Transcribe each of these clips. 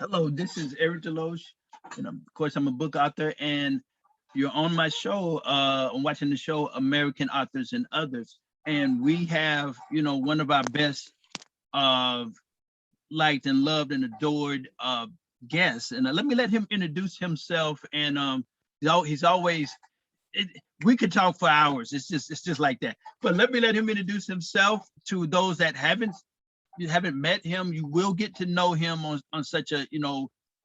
Hello, this is Eric Deloche, and of course, I'm a book author, and you're on my show. I'm watching the show American Authors and Others, and we have, one of our best, uh, liked and loved and adored guests. And let me let him introduce himself. And he's always. It, we could talk for hours. It's just like that. But let me let him introduce himself to those that you haven't met him. You will get to know him on such a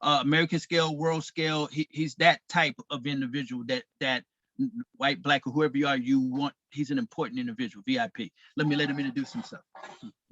American scale, world scale. He's that type of individual that white, black, or whoever you are, you want. He's an important individual, VIP. Let me let him introduce himself.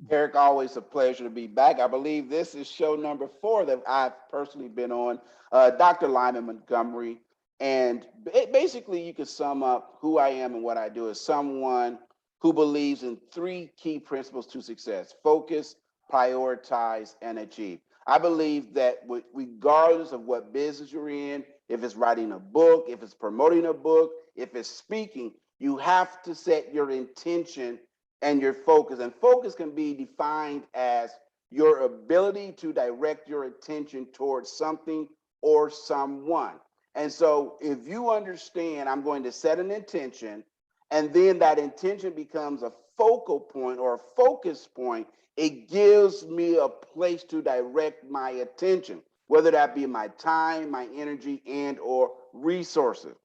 Eric, always a pleasure to be back. I believe this is show number 4 that I've personally been on. Dr. Lyman Montgomery. And basically, you could sum up who I am and what I do as someone who believes in 3 key principles to success: focus, prioritize, and achieve. I believe that regardless of what business you're in, if it's writing a book, if it's promoting a book, if it's speaking, you have to set your intention and your focus. And focus can be defined as your ability to direct your attention towards something or someone. And so if you understand, I'm going to set an intention, and then that intention becomes a focal point or a focus point, it gives me a place to direct my attention, whether that be my time, my energy, and or resources.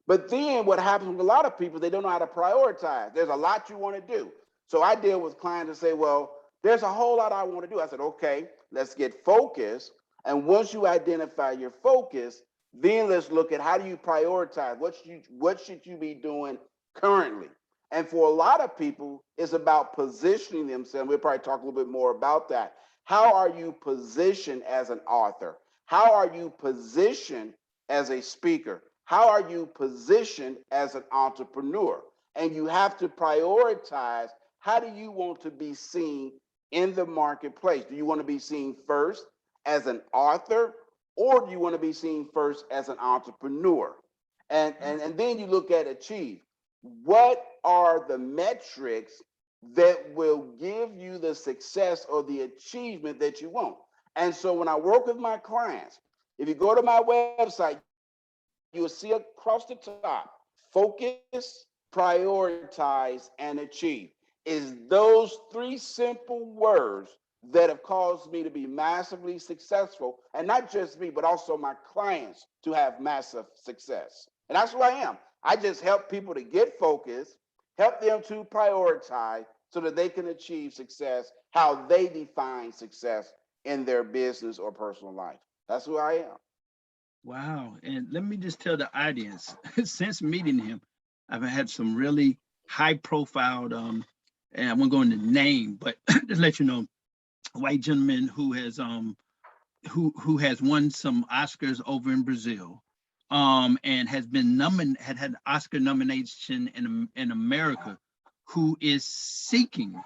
But then what happens with a lot of people, they don't know how to prioritize. There's a lot you want to do. So I deal with clients that say, well, there's a whole lot I want to do. I said, okay, let's get focused. And once you identify your focus, then let's look at how do you prioritize? What should you be doing currently? And for a lot of people, it's about positioning themselves. We'll probably talk a little bit more about that. How are you positioned as an author? How are you positioned as a speaker? How are you positioned as an entrepreneur? And you have to prioritize, how do you want to be seen in the marketplace? Do you want to be seen first as an author, or do you want to be seen first as an entrepreneur? And then you look at achieve. What are the metrics that will give you the success or the achievement that you want? And so when I work with my clients, if you go to my website, you'll see across the top, focus, prioritize, and achieve. Is those 3 simple words that have caused me to be massively successful, and not just me, but also my clients to have massive success. And that's who I am. I just help people to get focused, help them to prioritize so that they can achieve success, how they define success in their business or personal life. That's who I am. Wow. And let me just tell the audience, since meeting him, I've had some really high profile, and I won't go into name, but just let you know, a white gentleman who has won some Oscars over in Brazil, and has been had Oscar nomination in America, who is seeking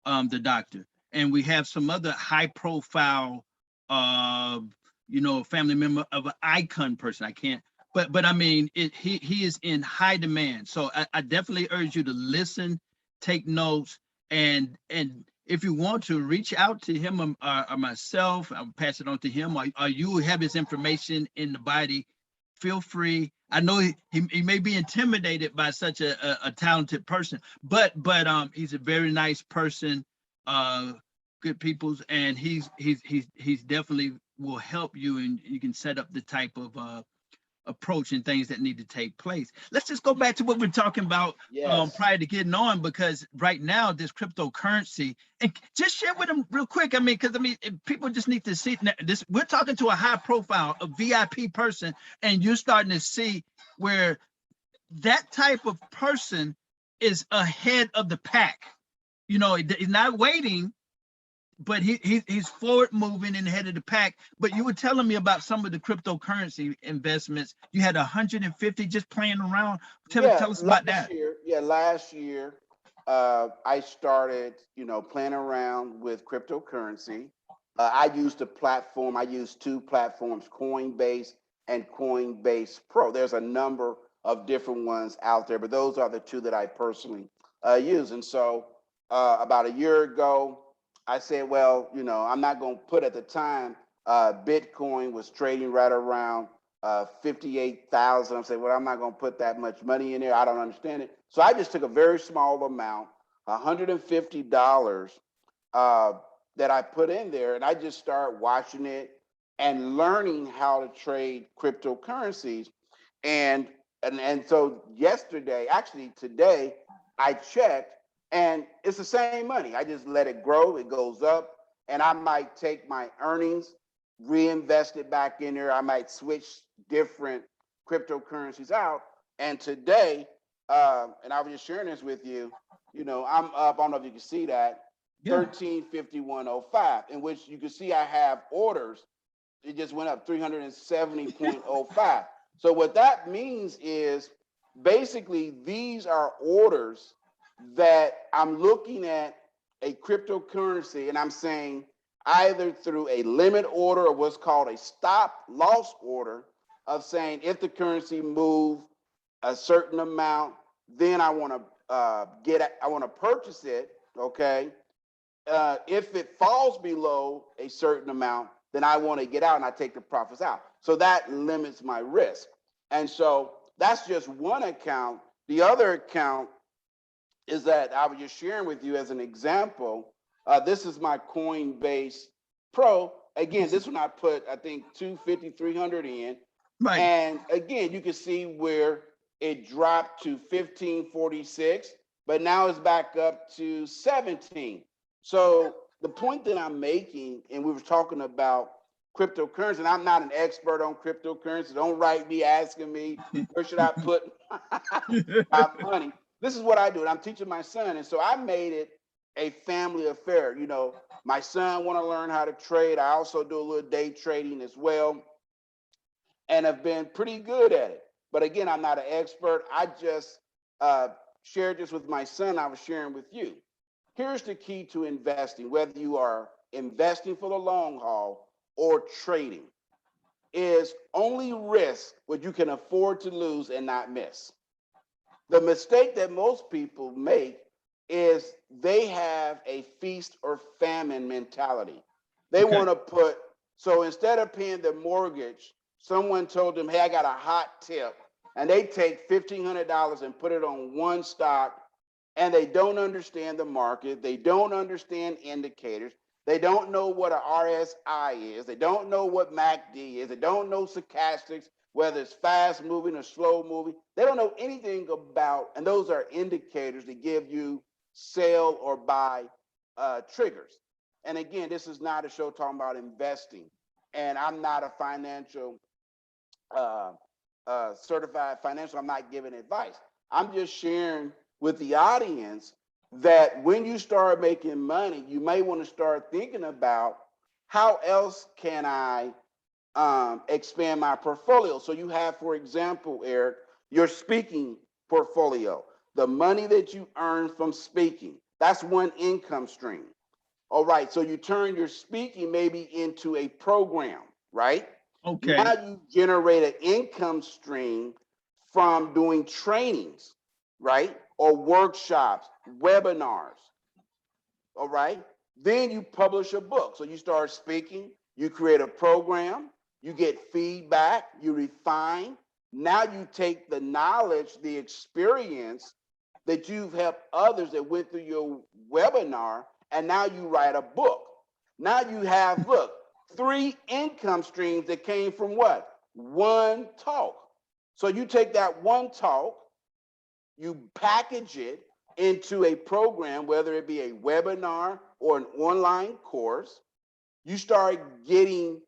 the doctor. And we have some other high profile, family member of an icon person. I can't, but I mean, he is in high demand. So I definitely urge you to listen, take notes, and if you want to reach out to him, or myself, I'll pass it on to him, or you have his information in the body. Feel free. I know he may be intimidated by such a talented person, but he's a very nice person, good peoples, and he's definitely will help you, and you can set up the type of approach and things that need to take place. Let's just go back to what we're talking about Yes. prior to getting on, because right now this cryptocurrency, and just share with them real quick. I mean, because people just need to see this. We're talking to a high profile, a VIP person, and you're starting to see where that type of person is ahead of the pack. He's not waiting, but he's forward moving and ahead of the pack. But you were telling me about some of the cryptocurrency investments. You had 150 just playing around. Tell us about that. Last year, I started, playing around with cryptocurrency. I used a platform. I used 2 platforms, Coinbase and Coinbase Pro. There's a number of different ones out there, but those are the 2 that I personally use. And so about a year ago, I said, well, I'm not going to put at the time, Bitcoin was trading right around 58,000. I'm saying, well, I'm not going to put that much money in there. I don't understand it. So I just took a very small amount, $150 that I put in there, and I just started watching it and learning how to trade cryptocurrencies. And so yesterday, actually today, I checked, and it's the same money. I just let it grow. It goes up, and I might take my earnings, reinvest it back in there. I might switch different cryptocurrencies out. And today, and I was just sharing this with you, I'm up, I don't know if you can see that, Yeah. 1351.05, in which you can see I have orders. It just went up 370.05. So what that means is basically these are orders that I'm looking at a cryptocurrency and I'm saying either through a limit order or what's called a stop loss order of saying if the currency move a certain amount, then I want to purchase it, okay? If it falls below a certain amount, then I want to get out and I take the profits out. So that limits my risk. And so that's just one account. The other account is that I was just sharing with you as an example. This is my Coinbase Pro. Again, this one I put, I think, 250, 300 in. Right. And again, you can see where it dropped to 1546, but now it's back up to 17. So the point that I'm making, and we were talking about cryptocurrency, and I'm not an expert on cryptocurrency. Don't write me asking me, where should I put my money? This is what I do, and I'm teaching my son. And so I made it a family affair. My son want to learn how to trade. I also do a little day trading as well, and have been pretty good at it. But again, I'm not an expert. I just shared this with my son. I was sharing with you. Here's the key to investing, whether you are investing for the long haul or trading, is only risk what you can afford to lose and not miss. The mistake that most people make is they have a feast or famine mentality. They want to so instead of paying their mortgage, someone told them, hey, I got a hot tip, and they take $1,500 and put it on one stock, and they don't understand the market. They don't understand indicators. They don't know what an RSI is. They don't know what MACD is. They don't know stochastics, whether it's fast moving or slow moving. They don't know anything about, and those are indicators that give you sell or buy triggers. And again, this is not a show talking about investing. And I'm not a financial, certified financial. I'm not giving advice. I'm just sharing with the audience that when you start making money, you may want to start thinking about how else can I expand my portfolio. So you have, for example, Eric, your speaking portfolio, the money that you earn from speaking, that's one income stream. All right, so you turn your speaking maybe into a program, right? Okay. Now you generate an income stream from doing trainings, right? Or workshops, webinars, all right? Then you publish a book. So you start speaking, you create a program, you get feedback, you refine. Now you take the knowledge, the experience that you've helped others that went through your webinar, and now you write a book. Now you have, look, 3 income streams that came from what? One talk. So you take that one talk, you package it into a program, whether it be a webinar or an online course. You start getting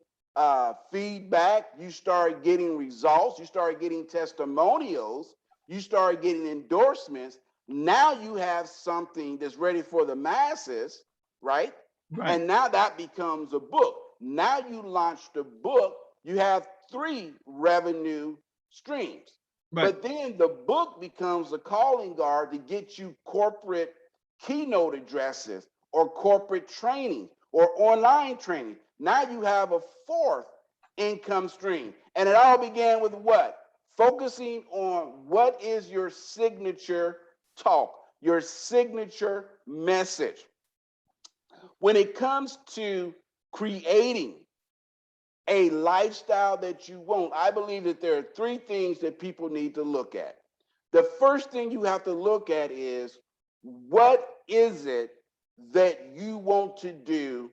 feedback, you start getting results, you start getting testimonials, you start getting endorsements. Now you have something that's ready for the masses, right? And now that becomes a book. Now you launched a book, you have 3 revenue streams. But then the book becomes a calling card to get you corporate keynote addresses or corporate training or online training. Now you have a 4th income stream. And it all began with what? Focusing on what is your signature talk, your signature message. When it comes to creating a lifestyle that you want, I believe that there are three things that people need to look at. The first thing you have to look at is, what is it that you want to do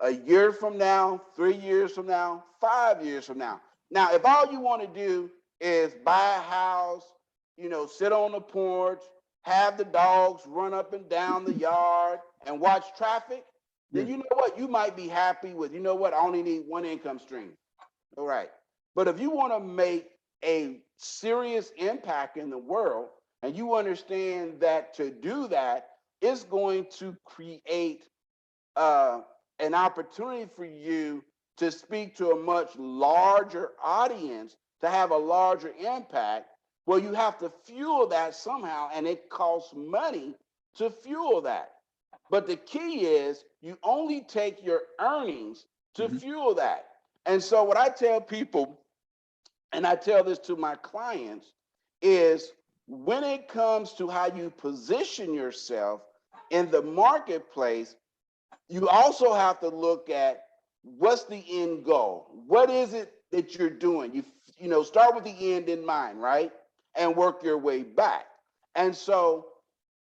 a year from now, 3 years from now, 5 years from now? Now, if all you want to do is buy a house, sit on the porch, have the dogs run up and down the yard and watch traffic, then you know what? You might be happy with, I only need one income stream. All right. But if you want to make a serious impact in the world, and you understand that to do that, it's going to create an opportunity for you to speak to a much larger audience, to have a larger impact. Well, you have to fuel that somehow, and it costs money to fuel that. But the key is, you only take your earnings to fuel that. And so what I tell people, and I tell this to my clients, is when it comes to how you position yourself in the marketplace, you also have to look at, what's the end goal? What is it that you're doing? You start with the end in mind, right? And work your way back. And so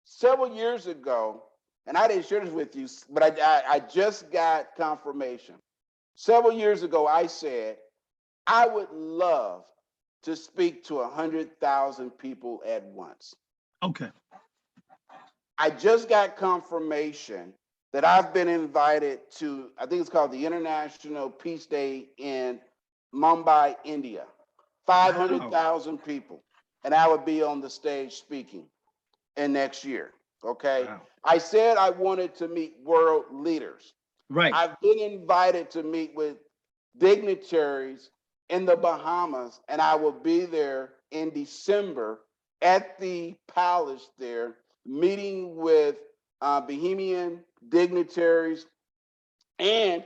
several years ago, and I didn't share this with you, but I just got confirmation. Several years ago, I said, I would love to speak to 100,000 people at once. Okay. I just got confirmation that I've been invited to, I think it's called the International Peace Day in Mumbai, India. 500,000 people. And I would be on the stage speaking in next year. Okay. Wow. I said I wanted to meet world leaders. Right. I've been invited to meet with dignitaries in the Bahamas, and I will be there in December at the palace there, meeting with Bahamian dignitaries. And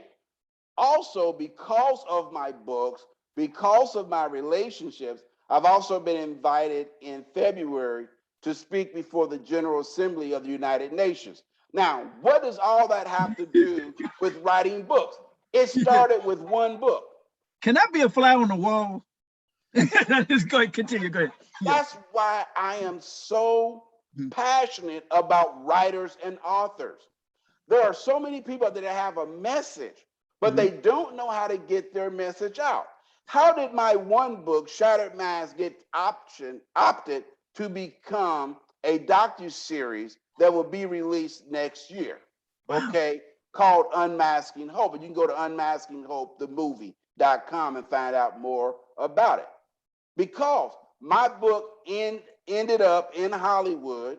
also, because of my books, because of my relationships, I've also been invited in February to speak before the General Assembly of the United Nations. Now, what does all that have to do with writing books? It started with one book. Can I be a fly on the wall? Just go ahead, continue, go ahead. That's why I am so passionate about writers and authors. There are so many people that have a message, but they don't know how to get their message out. How did my one book, Shattered Minds, get opted to become a docuseries that will be released next year? Okay, called Unmasking Hope. And you can go to unmaskinghopethemovie.com and find out more about it. Because my book ended up in Hollywood.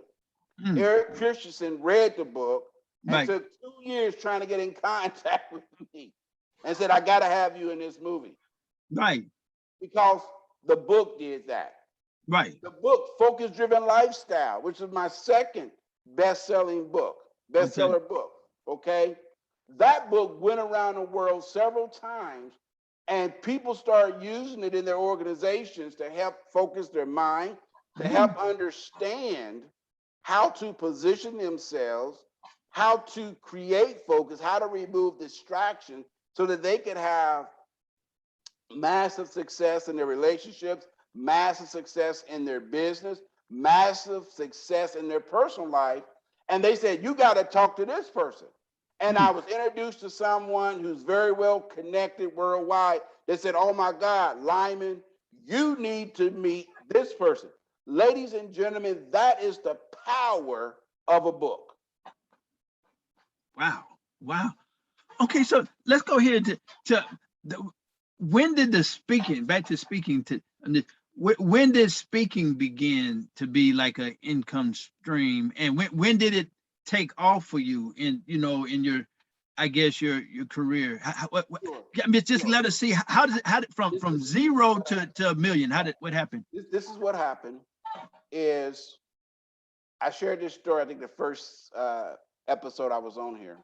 Eric Christensen read the book and took 2 years trying to get in contact with me and said, I got to have you in this movie. Right. Because the book did that. Right. The book, Focus Driven Lifestyle, which is my second best-selling book, bestseller book, okay? That book went around the world several times, and people started using it in their organizations to help focus their mind, to help understand how to position themselves, how to create focus, how to remove distraction so that they could have massive success in their relationships, massive success in their business, massive success in their personal life. And they said, you got to talk to this person. And I was introduced to someone who's very well connected worldwide. They said, oh my God, Lyman, you need to meet this person. Ladies and gentlemen, that is the power of a book. Wow. Wow. Okay, so let's go here to when did the speaking, back to speaking, when did speaking begin to be like an income stream, and when did it take off for you in in your, I guess, your career? Just let us see how did from zero to a million. What happened? This is what happened. Is I shared this story, I think the first episode I was on here.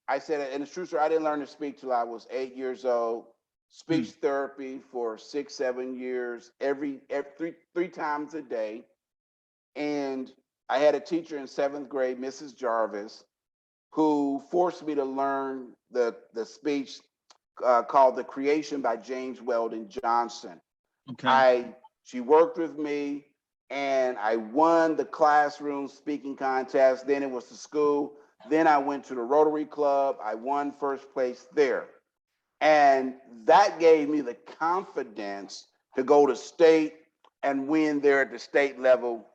I said, and it's true, sir, I didn't learn to speak till I was 8 years old. Speech therapy for 6-7 years, every three times a day. And I had a teacher in 7th grade, Mrs. Jarvis, who forced me to learn the speech called The Creation by James Weldon Johnson. Okay. She worked with me, and I won the classroom speaking contest. Then it was the school. Then I went to the Rotary Club. I won first place there. And that gave me the confidence to go to state and win there at the state level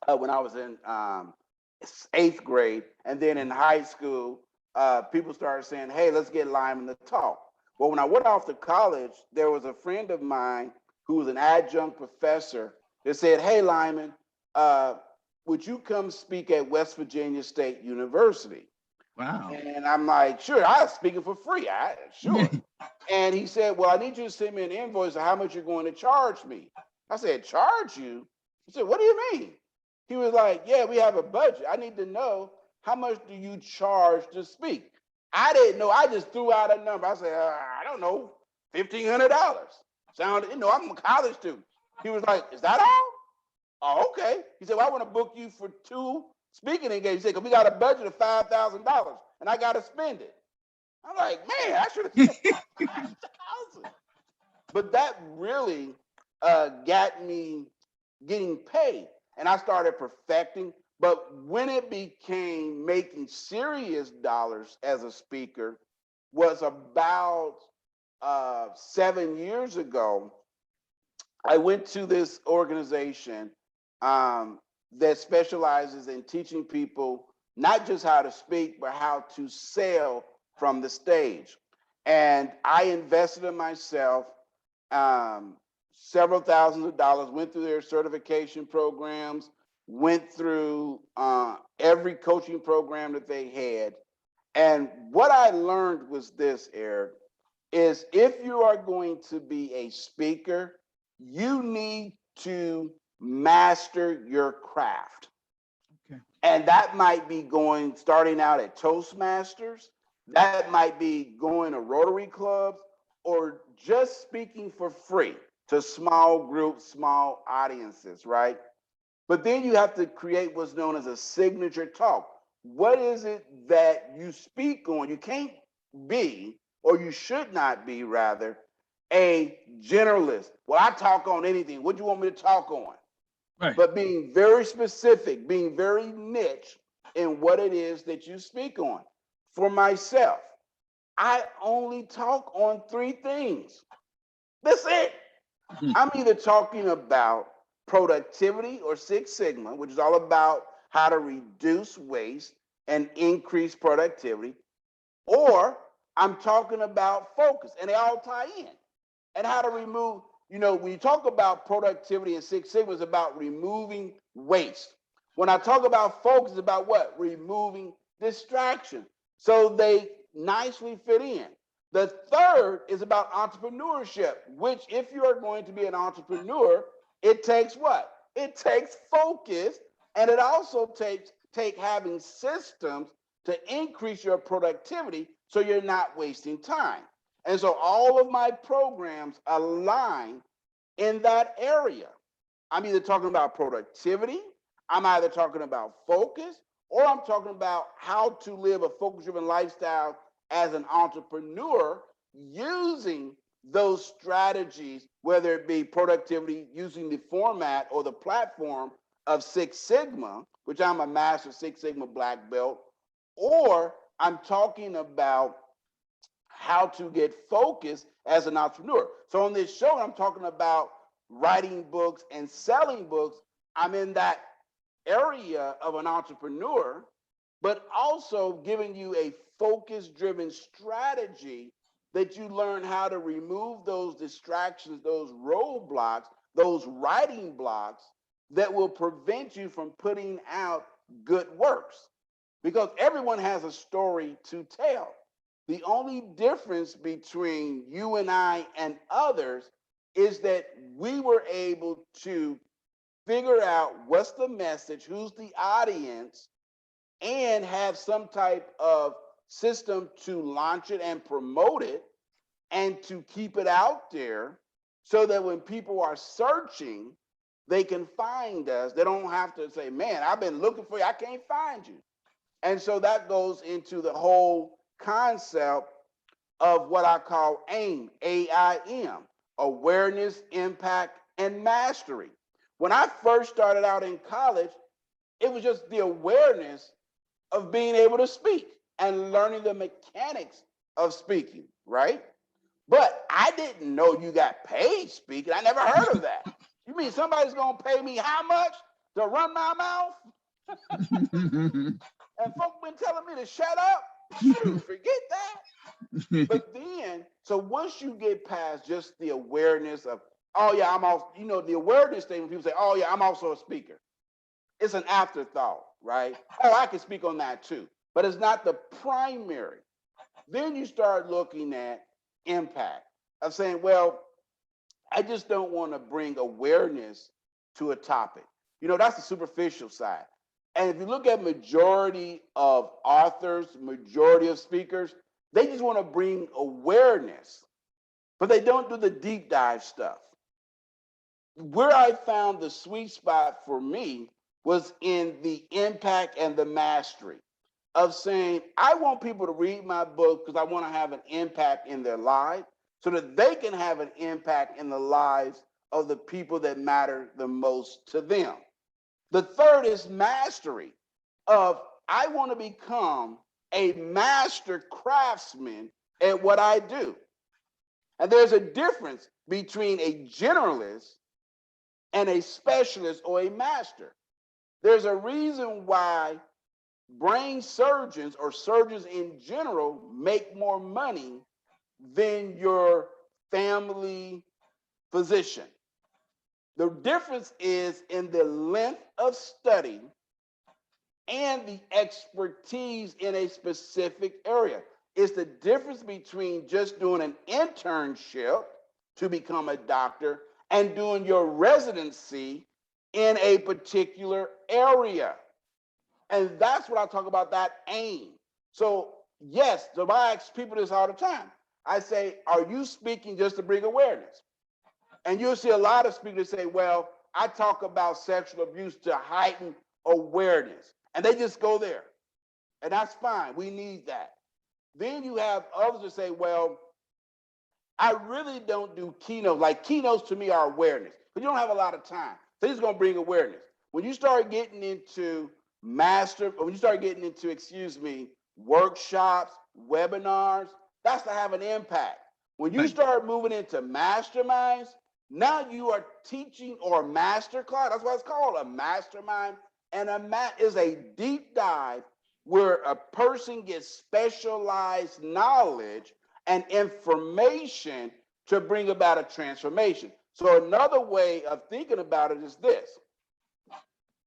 when I was in 8th grade. And then in high school, people started saying, hey, let's get Lyman to talk. Well, when I went off to college, there was a friend of mine who was an adjunct professor that said, hey, Lyman, would you come speak at West Virginia State University? Wow. And I'm like, sure, I was speaking for free. Sure. And he said, well, I need you to send me an invoice of how much you're going to charge me. I said, charge you? He said, what do you mean? He was like, yeah, we have a budget. I need to know, how much do you charge to speak? I didn't know. I just threw out a number. I said, I don't know, $1,500. Sounded, I'm a college student. He was like, is that all? Oh, okay. He said, well, I want to book you for 2 speaking engagements. He said, because we got a budget of $5,000 and I got to spend it. I'm like, man, I should have said $5,000. But that really got me getting paid. And I started perfecting. But when it became making serious dollars as a speaker was about 7 years ago. I went to this organization that specializes in teaching people not just how to speak, but how to sell from the stage. And I invested in myself several thousands of dollars, went through their certification programs, went through every coaching program that they had. And what I learned was this, Eric, is if you are going to be a speaker, you need to master your craft. Okay. And that might be starting out at Toastmasters, that might be going to Rotary clubs, or just speaking for free to small groups, small audiences, right? But then you have to create what's known as a signature talk. What is it that you speak on? You can't be, or you should not be, rather, a generalist. Well, I talk on anything. What do you want me to talk on? Right. But being very specific, being very niche in what it is that you speak on. For myself, I only talk on 3 things. That's it. I'm either talking about productivity or Six Sigma, which is all about how to reduce waste and increase productivity, or I'm talking about focus, and they all tie in. And how to remove, when you talk about productivity and Six Sigma, it's about removing waste. When I talk about focus, it's about what? Removing distraction. So they nicely fit in. The third is about entrepreneurship, which if you are going to be an entrepreneur, it takes what? It takes focus, and it also takes having systems to increase your productivity so you're not wasting time. And so all of my programs align in that area. I'm either talking about productivity, I'm either talking about focus, or I'm talking about how to live a focus-driven lifestyle as an entrepreneur using those strategies, whether it be productivity, using the format or the platform of Six Sigma, which I'm a master Six Sigma black belt, or I'm talking about how to get focused as an entrepreneur. So on this show, I'm talking about writing books and selling books. I'm in that area of an entrepreneur, but also giving you a focus-driven strategy that you learn how to remove those distractions, those roadblocks, those writing blocks that will prevent you from putting out good works. Because everyone has a story to tell. The only difference between you and I and others is that we were able to figure out what's the message, who's the audience, and have some type of system to launch it and promote it and to keep it out there so that when people are searching, they can find us. They don't have to say, man, I've been looking for you, I can't find you. And so that goes into the whole concept of what I call AIM, AIM, awareness, impact, and mastery. When I first started out in college, it was just the awareness of being able to speak and learning the mechanics of speaking, right? But I didn't know you got paid speaking. I never heard of that. You mean somebody's gonna pay me how much to run my mouth? And folks been telling me to shut up. Shoot, forget that. But then, so once you get past just the awareness of, oh yeah, I'm also, the awareness thing when people say, oh yeah, I'm also a speaker. It's an afterthought, right? Oh, I can speak on that too. But it's not the primary. Then you start looking at impact of saying, well, I just don't want to bring awareness to a topic. That's the superficial side. And if you look at majority of authors, majority of speakers, they just want to bring awareness, but they don't do the deep dive stuff. Where I found the sweet spot for me was in the impact and the mastery of saying, I want people to read my book because I want to have an impact in their lives so that they can have an impact in the lives of the people that matter the most to them. The third is mastery of, I want to become a master craftsman at what I do. And there's a difference between a generalist and a specialist or a master. There's a reason why brain surgeons or surgeons in general make more money than your family physician. The difference is in the length of study and the expertise in a specific area. It's the difference between just doing an internship to become a doctor and doing your residency in a particular area. And that's what I talk about, that aim. So yes, so I ask people this all the time. I say, are you speaking just to bring awareness? And you'll see a lot of speakers say, well, I talk about sexual abuse to heighten awareness. And they just go there. And that's fine. We need that. Then you have others that say, well, I really don't do keynotes. Like keynotes to me are awareness, but you don't have a lot of time. So it's going to bring awareness. When you start getting into workshops, webinars, that's to have an impact. When you start moving into masterminds, now you are teaching or master class. That's what it's called, a mastermind. And is a deep dive where a person gets specialized knowledge and information to bring about a transformation. So another way of thinking about it is this.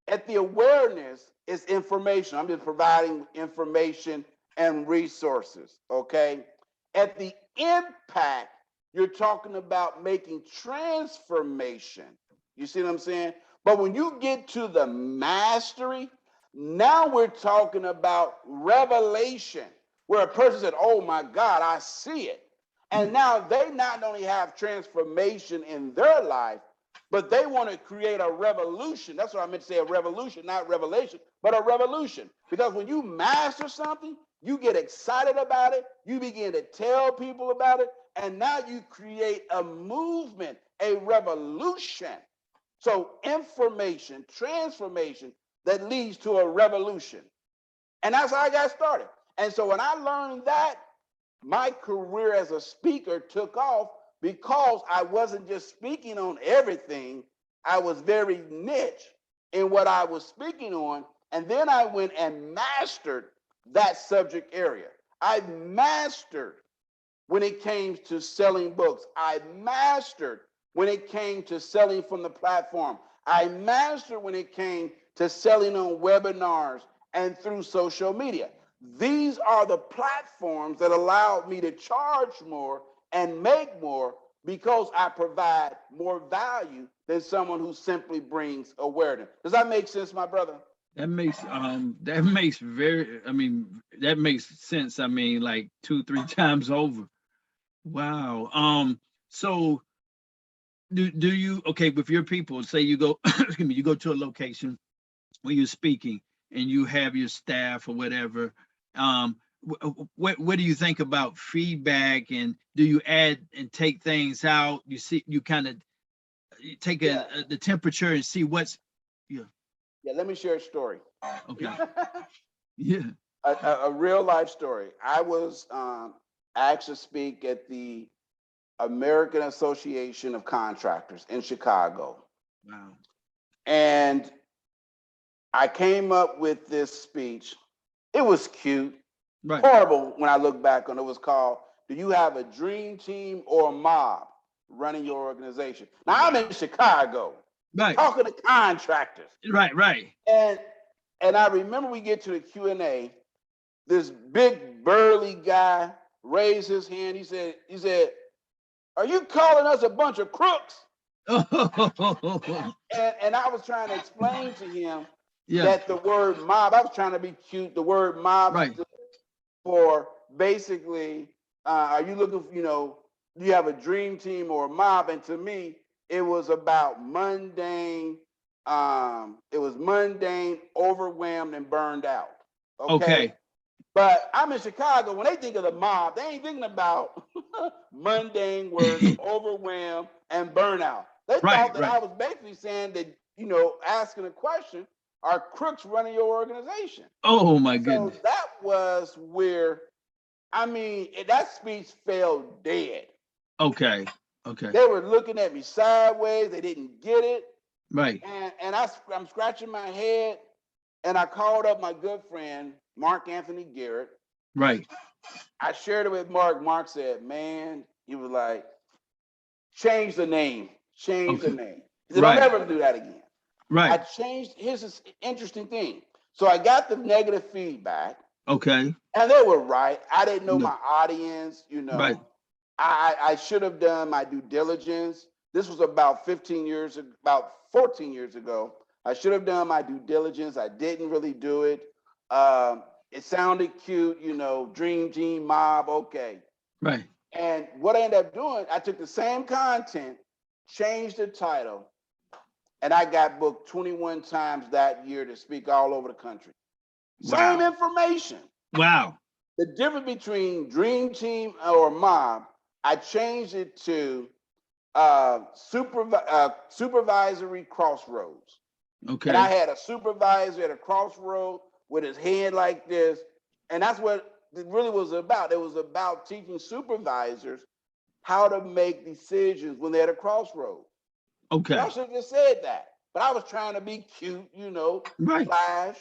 At the awareness is information. I'm just providing information and resources, okay? At the impact, you're talking about making transformation. You see what I'm saying? But when you get to the mastery, now we're talking about revelation, where a person said, oh my God, I see it. And now they not only have transformation in their life, but they want to create a revolution. That's what I meant to say, a revolution, not revelation, but a revolution. Because when you master something, you get excited about it, you begin to tell people about it, and now you create a movement, a revolution. So information, transformation that leads to a revolution. And that's how I got started. And so when I learned that, my career as a speaker took off because I wasn't just speaking on everything. I was very niche in what I was speaking on. And then I went and mastered that subject area. I mastered when it came to selling books. I mastered when it came to selling from the platform. I mastered when it came to selling on webinars and through social media. These are the platforms that allowed me to charge more and make more because I provide more value than someone who simply brings awareness. Does that make sense, my brother? That makes sense. I mean, like 2-3 times over. Wow. So do you, okay, with your people, say you go, excuse me, you go to a location where you're speaking and you have your staff or whatever. what do you think about feedback, and do you add and take things out? You see, you kind of take the temperature and see what's, yeah. Yeah, let me share a story. Okay. Yeah. A real life story. I was asked to speak at the American Association of Contractors in Chicago. Wow. And I came up with this speech. It was cute. Right. Horrible when I look back on it. It was called, "Do you have a dream team or a mob running your organization?" Now I'm in Chicago, Right. talking to contractors. Right. And I remember we get to the Q&A, this big burly guy raised his hand. He said, "Are you calling us a bunch of crooks?" Oh. And I was trying to explain to him Yeah. that the word mob, I was trying to be cute. The word mob Right. stood for basically, are you looking for, do you have a dream team or a mob? And to me, it was about mundane, overwhelmed, and burned out. Okay. But I'm in Chicago. When they think of the mob, they ain't thinking about mundane words, overwhelmed, and burnout. They thought that I was basically saying that, asking a question, are crooks running your organization? Oh my goodness. So that was where, that speech fell dead. Okay. They were looking at me sideways. They didn't get it. Right. And I'm scratching my head, and I called up my good friend, Mark Anthony Garrett. Right. I shared it with Mark. Mark said, "Man," he was like, "change the name. Change the name." He said, "Don't ever do that again." Right. I changed. Here's this interesting thing. So I got the negative feedback. Okay. And they were right. I didn't know my audience, Right. I should have done my due diligence. This was about 14 years ago. I should have done my due diligence. I didn't really do it. It sounded cute, dream team, mob, okay. Right. And what I ended up doing, I took the same content, changed the title, and I got booked 21 times that year to speak all over the country. Wow. Same information. Wow. The difference between dream team or mob, I changed it to supervisory crossroads. Okay. And I had a supervisor at a crossroad with his hand like this. And that's what it really was about. It was about teaching supervisors how to make decisions when they're at a crossroad. Okay. I should have just said that. But I was trying to be cute, flash.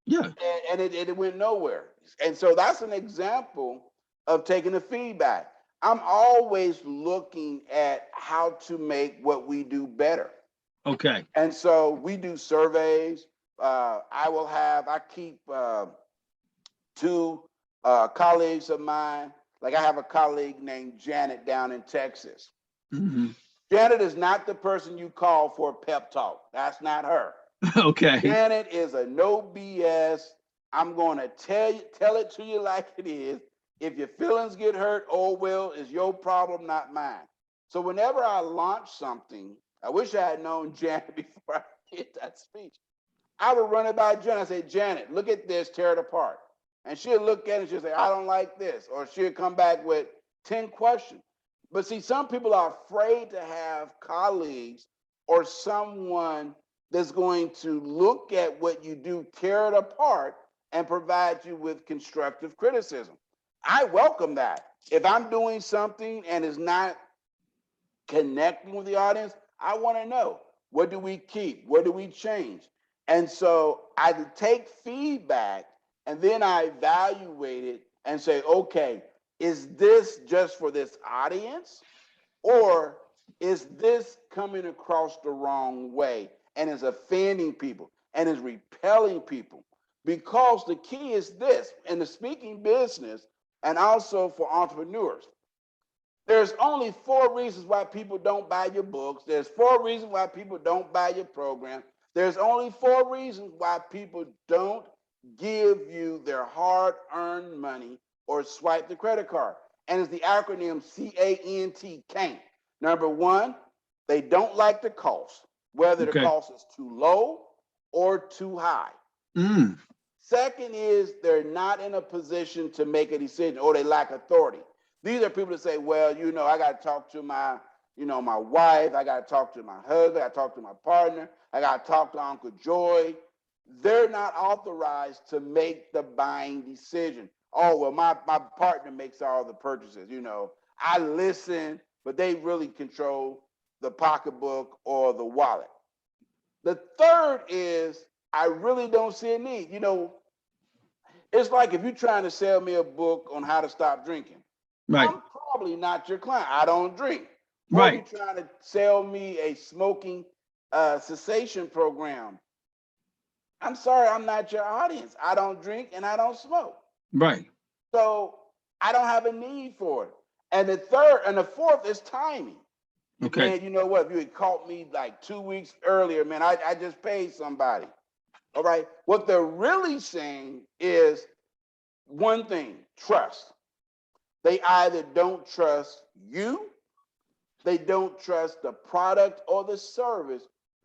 Yeah. And it went nowhere. And so that's an example of taking the feedback. I'm always looking at how to make what we do better. Okay. And so we do surveys. I keep two colleagues of mine. Like I have a colleague named Janet down in Texas. Mm-hmm. Janet is not the person you call for a pep talk. That's not her. Okay. Janet is a no BS. I'm going to tell it to you like it is. If your feelings get hurt, oh well, it's your problem, not mine. So whenever I launch something, I wish I had known Janet before I did that speech. I would run it by Janet. I say, "Janet, look at this, tear it apart." And she'll look at it and she'll say, "I don't like this." Or she'll come back with 10 questions. But see, some people are afraid to have colleagues or someone that's going to look at what you do, tear it apart, and provide you with constructive criticism. I welcome that. If I'm doing something and it's not connecting with the audience, I want to know, what do we keep? What do we change? And so I take feedback and then I evaluate it and say, okay, is this just for this audience? Or is this coming across the wrong way and is offending people and is repelling people? Because the key is this, in the speaking business and also for entrepreneurs, there's only 4 reasons why people don't buy your books. There's 4 reasons why people don't buy your program. There's only 4 reasons why people don't give you their hard-earned money or swipe the credit card. And it's the acronym CANT, can't. Number 1, they don't like the cost, whether the cost is too low or too high. Second is they're not in a position to make a decision, or they lack authority. These are people that say, well, you know, I got to talk to my, you know, my wife. I got to talk to my husband. I got to talk to my partner. I got to talk to Uncle Joy. They're not authorized to make the buying decision. Oh, well, my partner makes all the purchases. You know, I listen, but they really control the pocketbook or the wallet. The third is I really don't see a need. You know, it's like if you're trying to sell me a book on how to stop drinking, Right. I'm probably not your client. I don't drink. Or Right. if you're trying to sell me a smoking cessation program, I'm sorry, I'm not your audience. I don't drink and I don't smoke. Right. So I don't have a need for it. And the fourth is timing. Okay. Man, you know what? If you had caught me like 2 weeks earlier, man, I just paid somebody. All right. What they're really saying is one thing: trust. They either don't trust you, they don't trust the product or the service,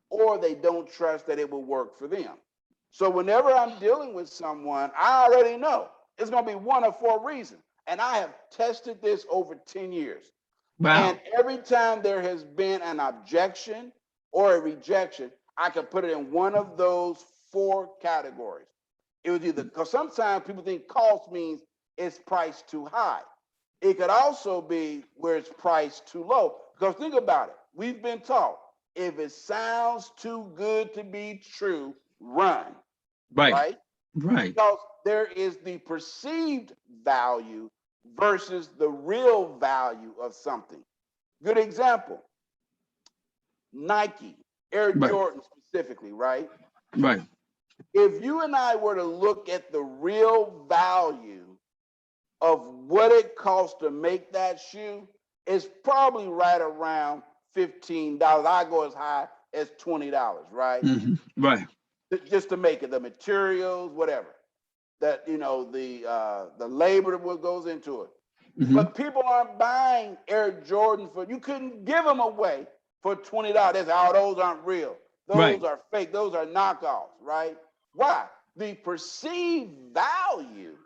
or they don't trust that it will work for them. So whenever I'm dealing with someone, I already know it's going to be one of four reasons. And I have tested this over 10 years. Wow. And every time there has been an objection or a rejection, I can put it in one of those four categories. It was either, because sometimes people think cost means it's priced too high. It could also be where it's priced too low. Because think about it. We've been taught if it sounds too good to be true, run. Right. Right? Right. Because there is the perceived value versus the real value of something. Good example: Nike, Air Right. Jordan specifically, right? Right. If you and I were to look at the real value of what it costs to make that shoe, it's probably right around $15. I go as high as $20, right? Mm-hmm. Right. Just to make it, the materials, whatever. That, you know, the labor that goes into it. Mm-hmm. But people aren't buying Air Jordan for, you couldn't give them away for $20. They say, oh, those aren't real. Those Right. are fake. Those are knockoffs, right? Why? The perceived value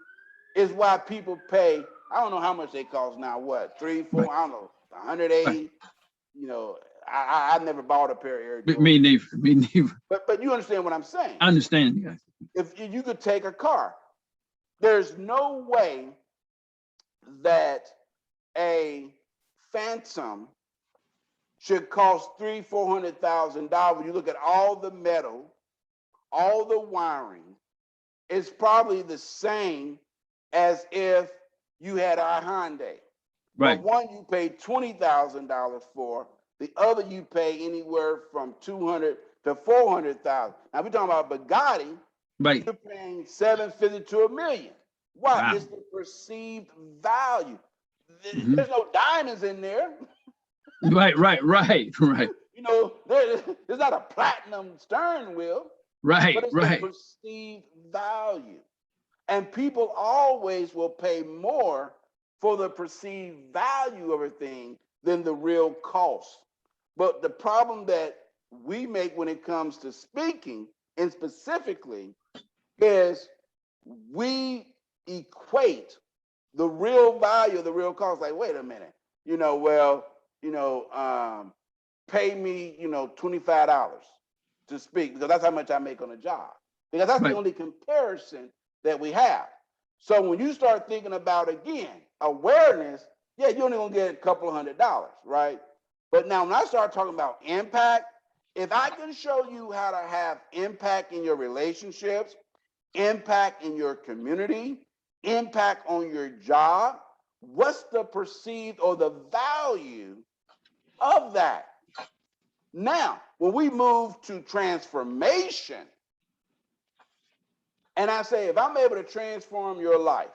is why people pay. I don't know how much they cost now. What, 3, 4? Right. I don't know, 180. Right. You know, I never bought a pair of Air Jordan. Me neither. Me neither. But you understand what I'm saying? I understand, guys. If you could take a car, there's no way that a Phantom should cost $300,000-$400,000. You look at all the metal, all the wiring, it's probably the same as if you had a Hyundai. Right. But one you pay $20,000 for, the other you pay anywhere from $200,000 to $400,000. Now we're talking about Bugatti. Right. You're paying $750,000 to $1 million. Why? Wow. It's the perceived value. Mm-hmm. There's no diamonds in there. Right. Right. Right. Right. You know, there's not a platinum steering wheel, Right. but it's Right. the perceived value. And people always will pay more for the perceived value of a thing than the real cost. But the problem that we make when it comes to speaking, and specifically, is we equate the real value of the real cost. Like, wait a minute, you know, well, you know, pay me, you know, $25 to speak, because that's how much I make on a job. Because that's Right. the only comparison that we have. So when you start thinking about, again, awareness, yeah, you're only gonna get a couple of $100, right? But now when I start talking about impact, if I can show you how to have impact in your relationships, impact in your community, impact on your job, what's the perceived or the value of that? Now, when we move to transformation, and I say, if I'm able to transform your life,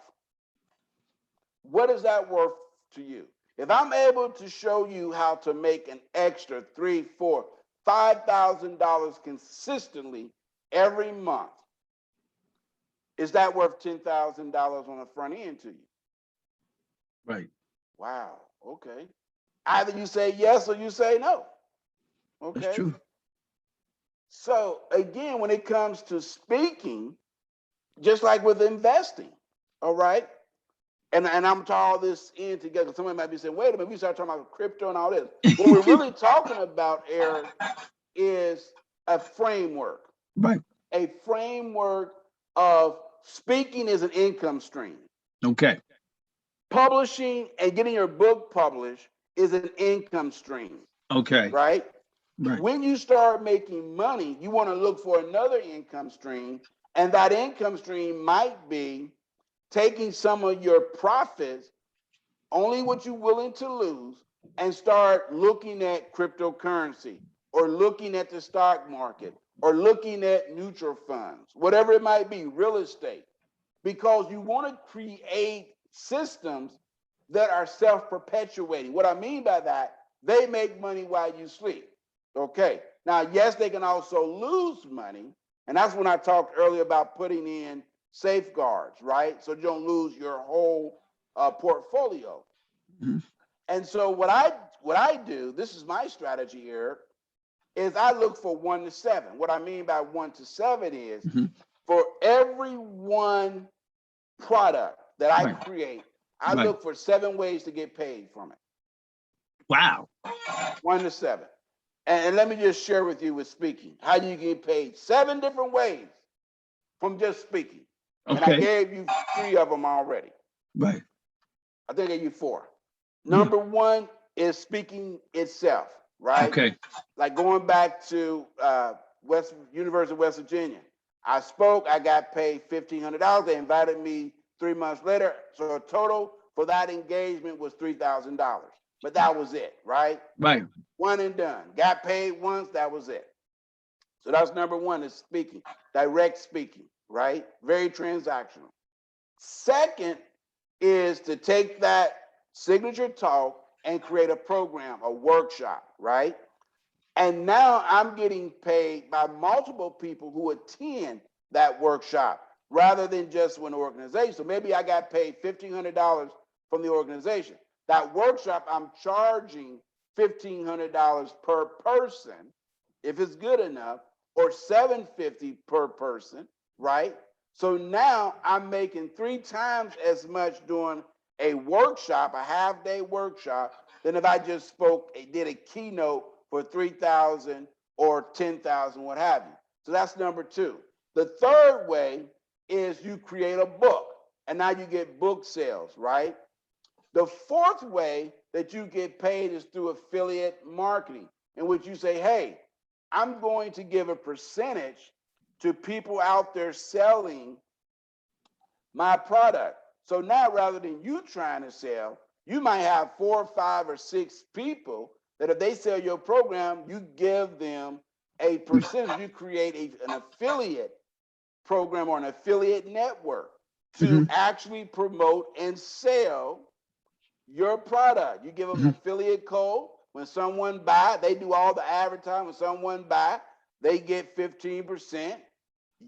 what is that worth to you? If I'm able to show you how to make an extra $3,000, $4,000, $5,000 consistently every month, is that worth $10,000 on the front end to you? Right. Wow. Okay. Either you say yes or you say no. Okay. That's true. So again, when it comes to speaking, just like with investing, all right? And I'm tying all this in together. Somebody might be saying, wait a minute, we start talking about crypto and all this. What we're really talking about, Eric, is a framework. Right. A framework of speaking is an income stream. Okay. Publishing and getting your book published is an income stream. Okay. Right? Right. When you start making money, you want to look for another income stream. And that income stream might be taking some of your profits, only what you're willing to lose, and start looking at cryptocurrency or looking at the stock market or looking at mutual funds, whatever it might be, real estate, because you want to create systems that are self-perpetuating. What I mean by that, they make money while you sleep. Okay. Now, yes, they can also lose money. And that's when I talked earlier about putting in safeguards, right? So you don't lose your whole portfolio. Mm-hmm. And so what I do, this is my strategy here, is I look for 1 to 7. What I mean by 1 to 7 is for every one product that I create, I look for 7 ways to get paid from it. Wow. 1 to 7. And let me just share with you with speaking, how you get paid 7 different ways from just speaking. Okay. And I gave you 3 of them already. Right. I think I gave you 4. Number 1 is speaking itself, right? Okay. Like going back to University of West Virginia. I spoke, I got paid $1,500. They invited me 3 months later. So a total for that engagement was $3,000. But that was it, right? Right. One and done. Got paid once, that was it. So that's number 1 is speaking, direct speaking, right? Very transactional. Second is to take that signature talk and create a program, a workshop, right? And now I'm getting paid by multiple people who attend that workshop rather than just one organization. So maybe I got paid $1,500 from the organization. That workshop, I'm charging $1,500 per person, if it's good enough, or $750 per person, right? So now I'm making 3 times as much doing a workshop, a half-day workshop, than if I just did a keynote for $3,000 or $10,000, what have you. So that's number 2. The third way is you create a book, and now you get book sales, right? The fourth way that you get paid is through affiliate marketing, in which you say, hey, I'm going to give a percentage to people out there selling my product. So now rather than you trying to sell, you might have 4 or 5 or 6 people that if they sell your program, you give them a percentage. You create an affiliate program or an affiliate network to actually promote and sell your product. You give them an affiliate code. When someone buy, they do all the advertising. When someone buy, they get 15%.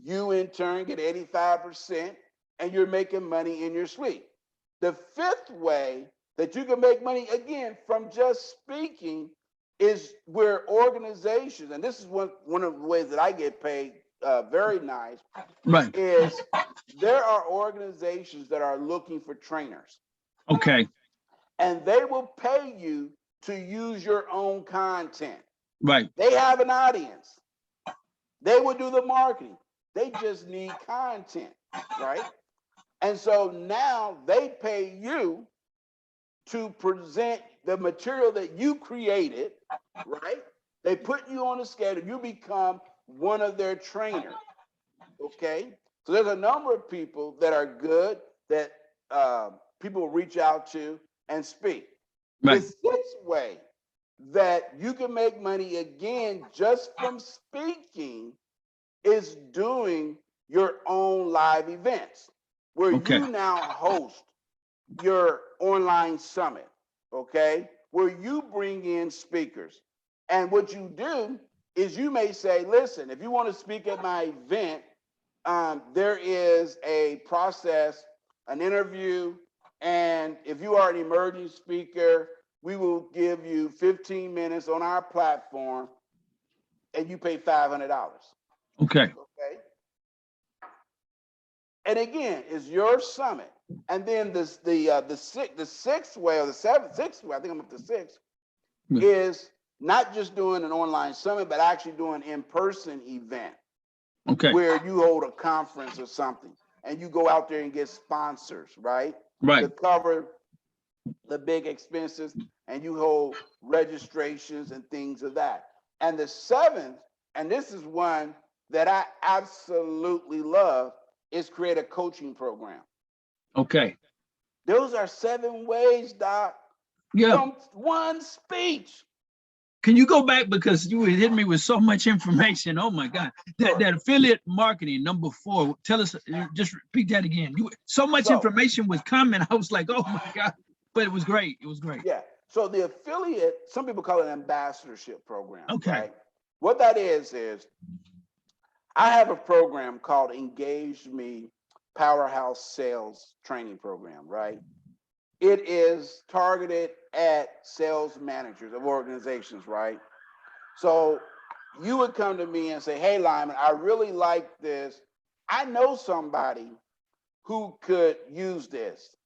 You in turn get 85%, and you're making money in your sleep. The fifth way that you can make money, again, from just speaking is where organizations, and this is one of the ways that I get paid very nice, right, is there are organizations that are looking for trainers. Okay. And they will pay you to use your own content. Right. They have an audience. They will do the marketing. They just need content, right? And so now they pay you to present the material that you created, right? They put you on a schedule. You become one of their trainers, okay? So there's a number of people that are good that people reach out to and speak. Right. The sixth way that you can make money again just from speaking is doing your own live events where you now host your online summit, okay? Where you bring in speakers. And what you do is you may say, listen, if you want to speak at my event, there is a process, an interview, and if you are an emerging speaker, we will give you 15 minutes on our platform and you pay $500. Okay. Okay. And again, it's your summit. And then the sixth way or the sixth way, I think I'm up to six, is not just doing an online summit, but actually doing an in-person event. Okay. Where you hold a conference or something and you go out there and get sponsors, right? Right. To cover the big expenses, and you hold registrations and things of that. And the seventh, and this is one that I absolutely love, is create a coaching program. Okay. Those are 7 ways, Doc, from one speech. Can you go back, because you hit me with so much information? Oh my God, that affiliate marketing, number 4. Tell us, just repeat that again. So much information was coming. I was like, oh my God, but it was great. It was great. Yeah. So the affiliate, some people call it an ambassadorship program. Okay. Right? What that is I have a program called Engage Me Powerhouse Sales Training Program, right? It is targeted at sales managers of organizations, right? So you would come to me and say, hey, Lyman, I really like this. I know somebody who could use this.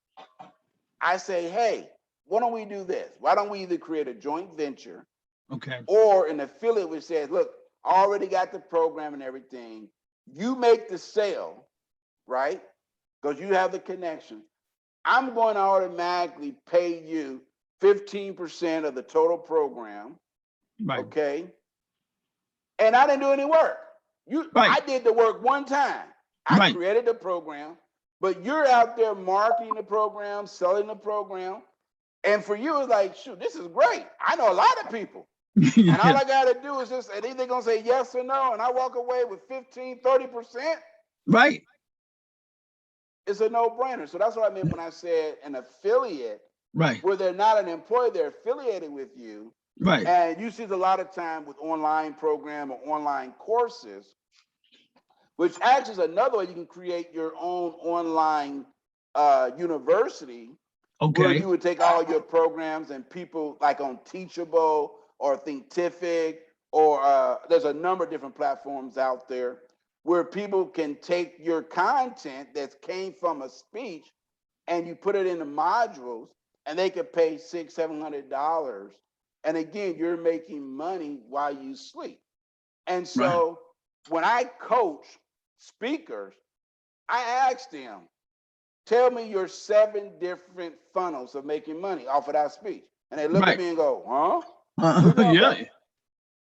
I say, hey, why don't we do this? Why don't we either create a joint venture, okay, or an affiliate which says, look, I already got the program and everything. You make the sale, right? Because you have the connection. I'm going to automatically pay you 15% of the total program. Right. Okay. And I didn't do any work. I did the work one time. I created the program, but you're out there marketing the program, selling the program. And for you, it's like, shoot, this is great. I know a lot of people. And all I got to do is just, and they're going to say yes or no. And I walk away with 15, 30%. Right. It's a no-brainer. So that's what I meant when I said an affiliate, where they're not an employee, they're affiliated with you. Right. And you see it a lot of time with online program or online courses, which actually is another way you can create your own online university. Okay. Where you would take all your programs and people like on Teachable or Thinkific, or there's a number of different platforms out there where people can take your content that came from a speech and you put it into modules, and they could pay $600-700. And again, you're making money while you sleep. And so when I coach speakers, I ask them, tell me your 7 different funnels of making money off of that speech. And they look at me and go, huh? Yeah.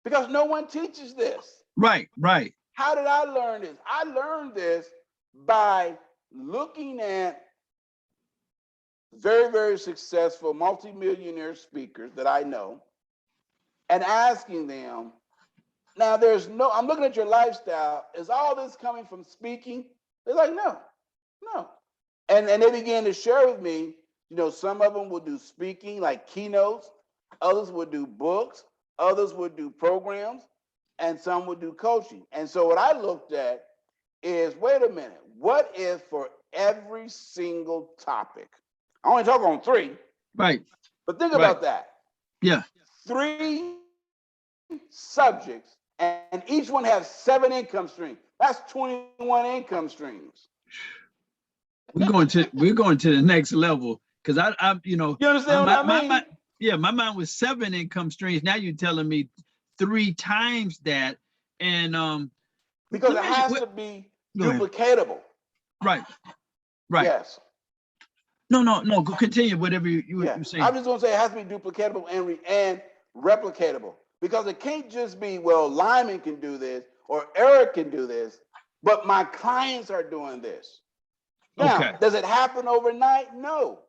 Because no one teaches this. Right. How did I learn this? I learned this by looking at very, very successful multimillionaire speakers that I know and asking them, now I'm looking at your lifestyle. Is all this coming from speaking? They're like, no. And they began to share with me, some of them would do speaking, like keynotes. Others would do books. Others would do programs. And some would do coaching. And so what I looked at is, wait a minute, what if for every single topic, I only talk on 3. Right. But think about that. Yeah. 3 subjects, and each one has 7 income streams. That's 21 income streams. We're going to the next level, because I you understand what I mean? My mind was 7 income streams. Now you're telling me 3 times that, and because it has to be duplicatable. Right. Yes. No. Continue whatever you're saying. I'm just going to say it has to be duplicatable and replicatable, because it can't just be, well, Lyman can do this or Eric can do this, but my clients are doing this. Now, does it happen overnight? No,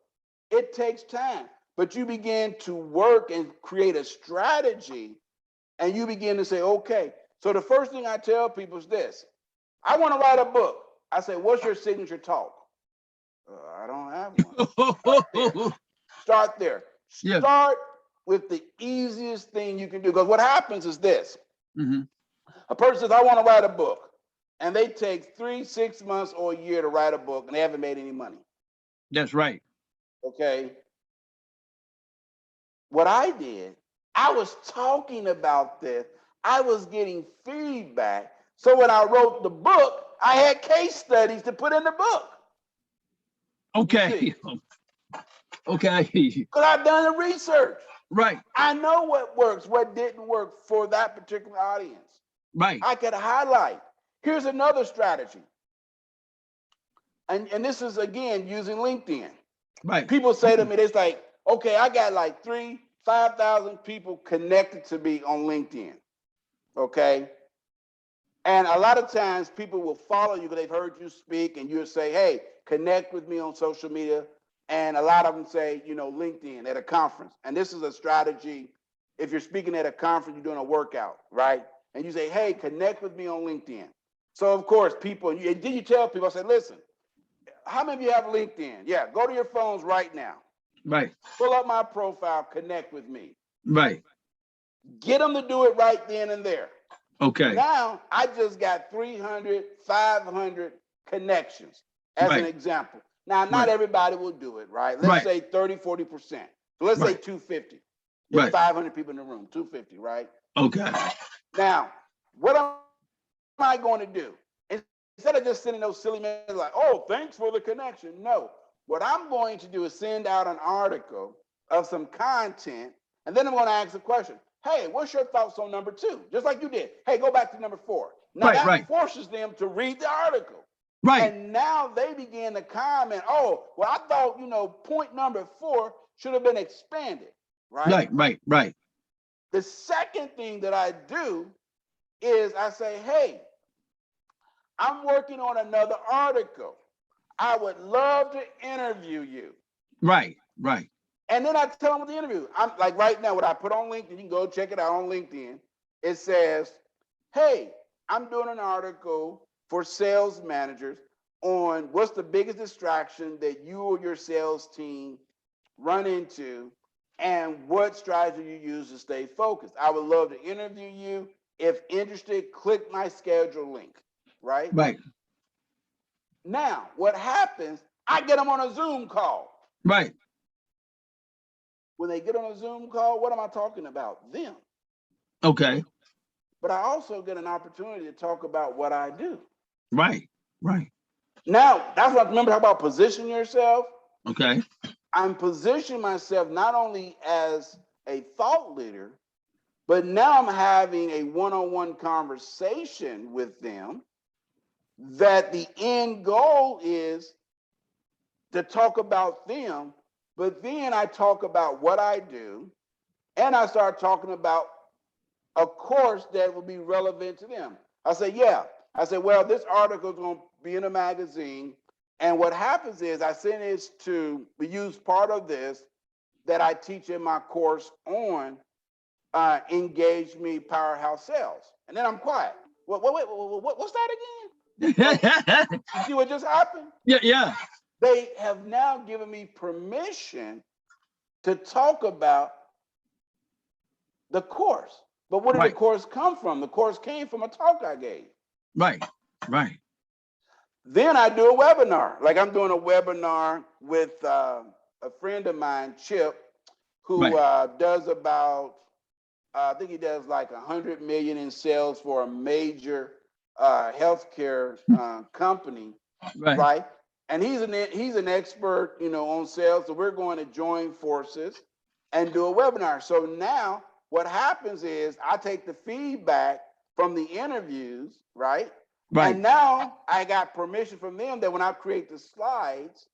it takes time. But you begin to work and create a strategy, and you begin to say, okay. So the first thing I tell people is this: I want to write a book. I say, what's your signature talk? I don't have one. Start there. Start with the easiest thing you can do. Because what happens is this. A person says, I want to write a book. And they take 3, 6 months or a year to write a book, and they haven't made any money. That's right. Okay. What I did, I was talking about this. I was getting feedback. So when I wrote the book, I had case studies to put in the book. Okay. Okay. Because I've done the research. Right. I know what works, what didn't work for that particular audience. Right. I could highlight. Here's another strategy. And this is, again, using LinkedIn. Right. People say to me, it's like, okay, I got like 5,000 people connected to me on LinkedIn. Okay. And a lot of times people will follow you because they've heard you speak, and you'll say, hey, connect with me on social media. And a lot of them say, LinkedIn at a conference. And this is a strategy. If you're speaking at a conference, you're doing a workout, right? And you say, hey, connect with me on LinkedIn. So of course, people, and then you tell people, I say, listen, how many of you have LinkedIn? Yeah, go to your phones right now. Right. Pull up my profile, connect with me. Right. Get them to do it right then and there. Okay. Now, I just got 300, 500 connections as an example. Now, not everybody will do it, right? Let's say 30, 40%. So let's say 250. There's 500 people in the room, 250, right? Okay. Now, what am I going to do? Instead of just sending those silly messages like, oh, thanks for the connection. No, what I'm going to do is send out an article of some content, and then I'm going to ask a question. Hey, what's your thoughts on number 2? Just like you did. Hey, go back to number 4. Now that forces them to read the article. Right. And now they begin to comment, oh, well, I thought, point number 4 should have been expanded. Right. Right. The second thing that I do is I say, hey, I'm working on another article. I would love to interview you. Right. And then I tell them the interview. I'm like right now, what I put on LinkedIn, you can go check it out on LinkedIn. It says, hey, I'm doing an article for sales managers on what's the biggest distraction that you or your sales team run into and what strategy you use to stay focused. I would love to interview you. If interested, click my schedule link. Right. Now, what happens, I get them on a Zoom call. Right. When they get on a Zoom call, what am I talking about? Them. Okay. But I also get an opportunity to talk about what I do. Right. Now, that's what I remember about position yourself. Okay. I'm positioning myself not only as a thought leader, but now I'm having a one-on-one conversation with them that the end goal is to talk about them, but then I talk about what I do, and I start talking about a course that will be relevant to them. I say, well, this article is going to be in a magazine, and what happens is I send this we use part of this that I teach in my course on Engage Me Powerhouse Sales. And then I'm quiet. Wait, what's that again? You see what just happened? Yeah. They have now given me permission to talk about the course. But where did the course come from? The course came from a talk I gave. Right. Then I do a webinar. Like I'm doing a webinar with a friend of mine, Chip, who does about, I think he does like 100 million in sales for a major healthcare company, right? And he's an expert, on sales. So we're going to join forces and do a webinar. So now what happens is I take the feedback from the interviews, right? And now I got permission from them that when I create the slides,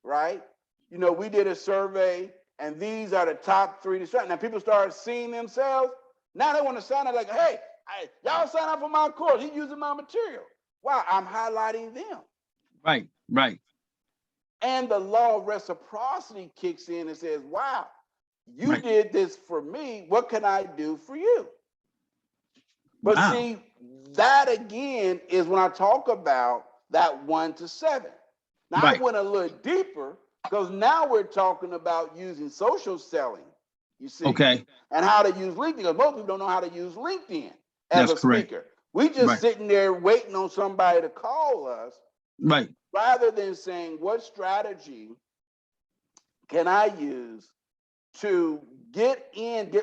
right? We did a survey, and these are the top 3 distractions. Now people start seeing themselves. Now they want to sign up like, hey, y'all sign up for my course. He's using my material. Wow, I'm highlighting them. Right. And the law of reciprocity kicks in and says, wow, you did this for me. What can I do for you? But see, that again is when I talk about that 1 to 7. Now I went a little deeper because now we're talking about using social selling, you see, and how to use LinkedIn. Because most people don't know how to use LinkedIn as a speaker. We just sitting there waiting on somebody to call us, rather than saying, what strategy can I use to get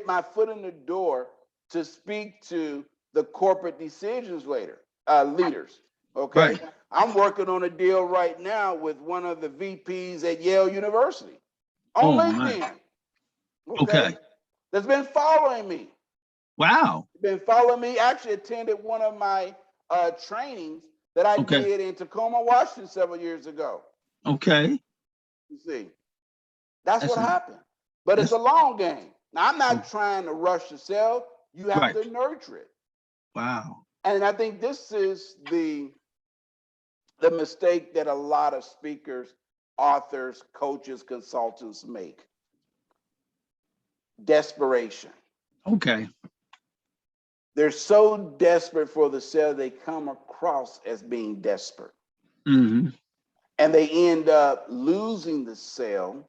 my foot in the door to speak to the corporate decisions leaders. Okay. Right. I'm working on a deal right now with one of the VPs at Yale University on Oh my. LinkedIn. Okay. That's been following me. Wow. Been following me. Actually attended one of my trainings that I Okay. did in Tacoma, Washington several years ago. Okay. You see, that's That's what happened. But it's that's a long game. Now, I'm oh, not trying to rush to sell. You have right. to nurture it. Wow. And I think this is the mistake that a lot of speakers, authors, coaches, consultants make. Desperation. Okay. They're so desperate for the sale, they come across as being desperate. Mm-hmm. And they end up losing the sale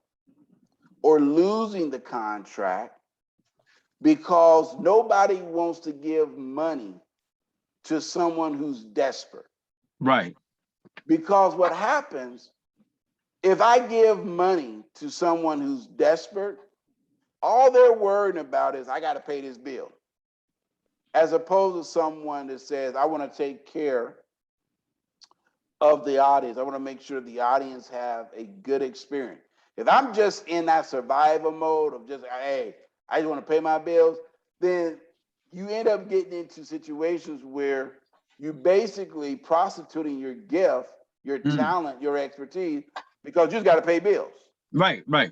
or losing the contract because nobody wants to give money to someone who's desperate. Right. Because what happens, if I give money to someone who's desperate, all they're worrying about is I got to pay this bill. As opposed to someone that says, I want to take care of the audience. I want to make sure the audience have a good experience. If I'm just in that survival mode of just, hey, I just want to pay my bills, then you end up getting into situations where you basically prostituting your gift, your talent, your expertise, because you just got to pay bills. Right. Right.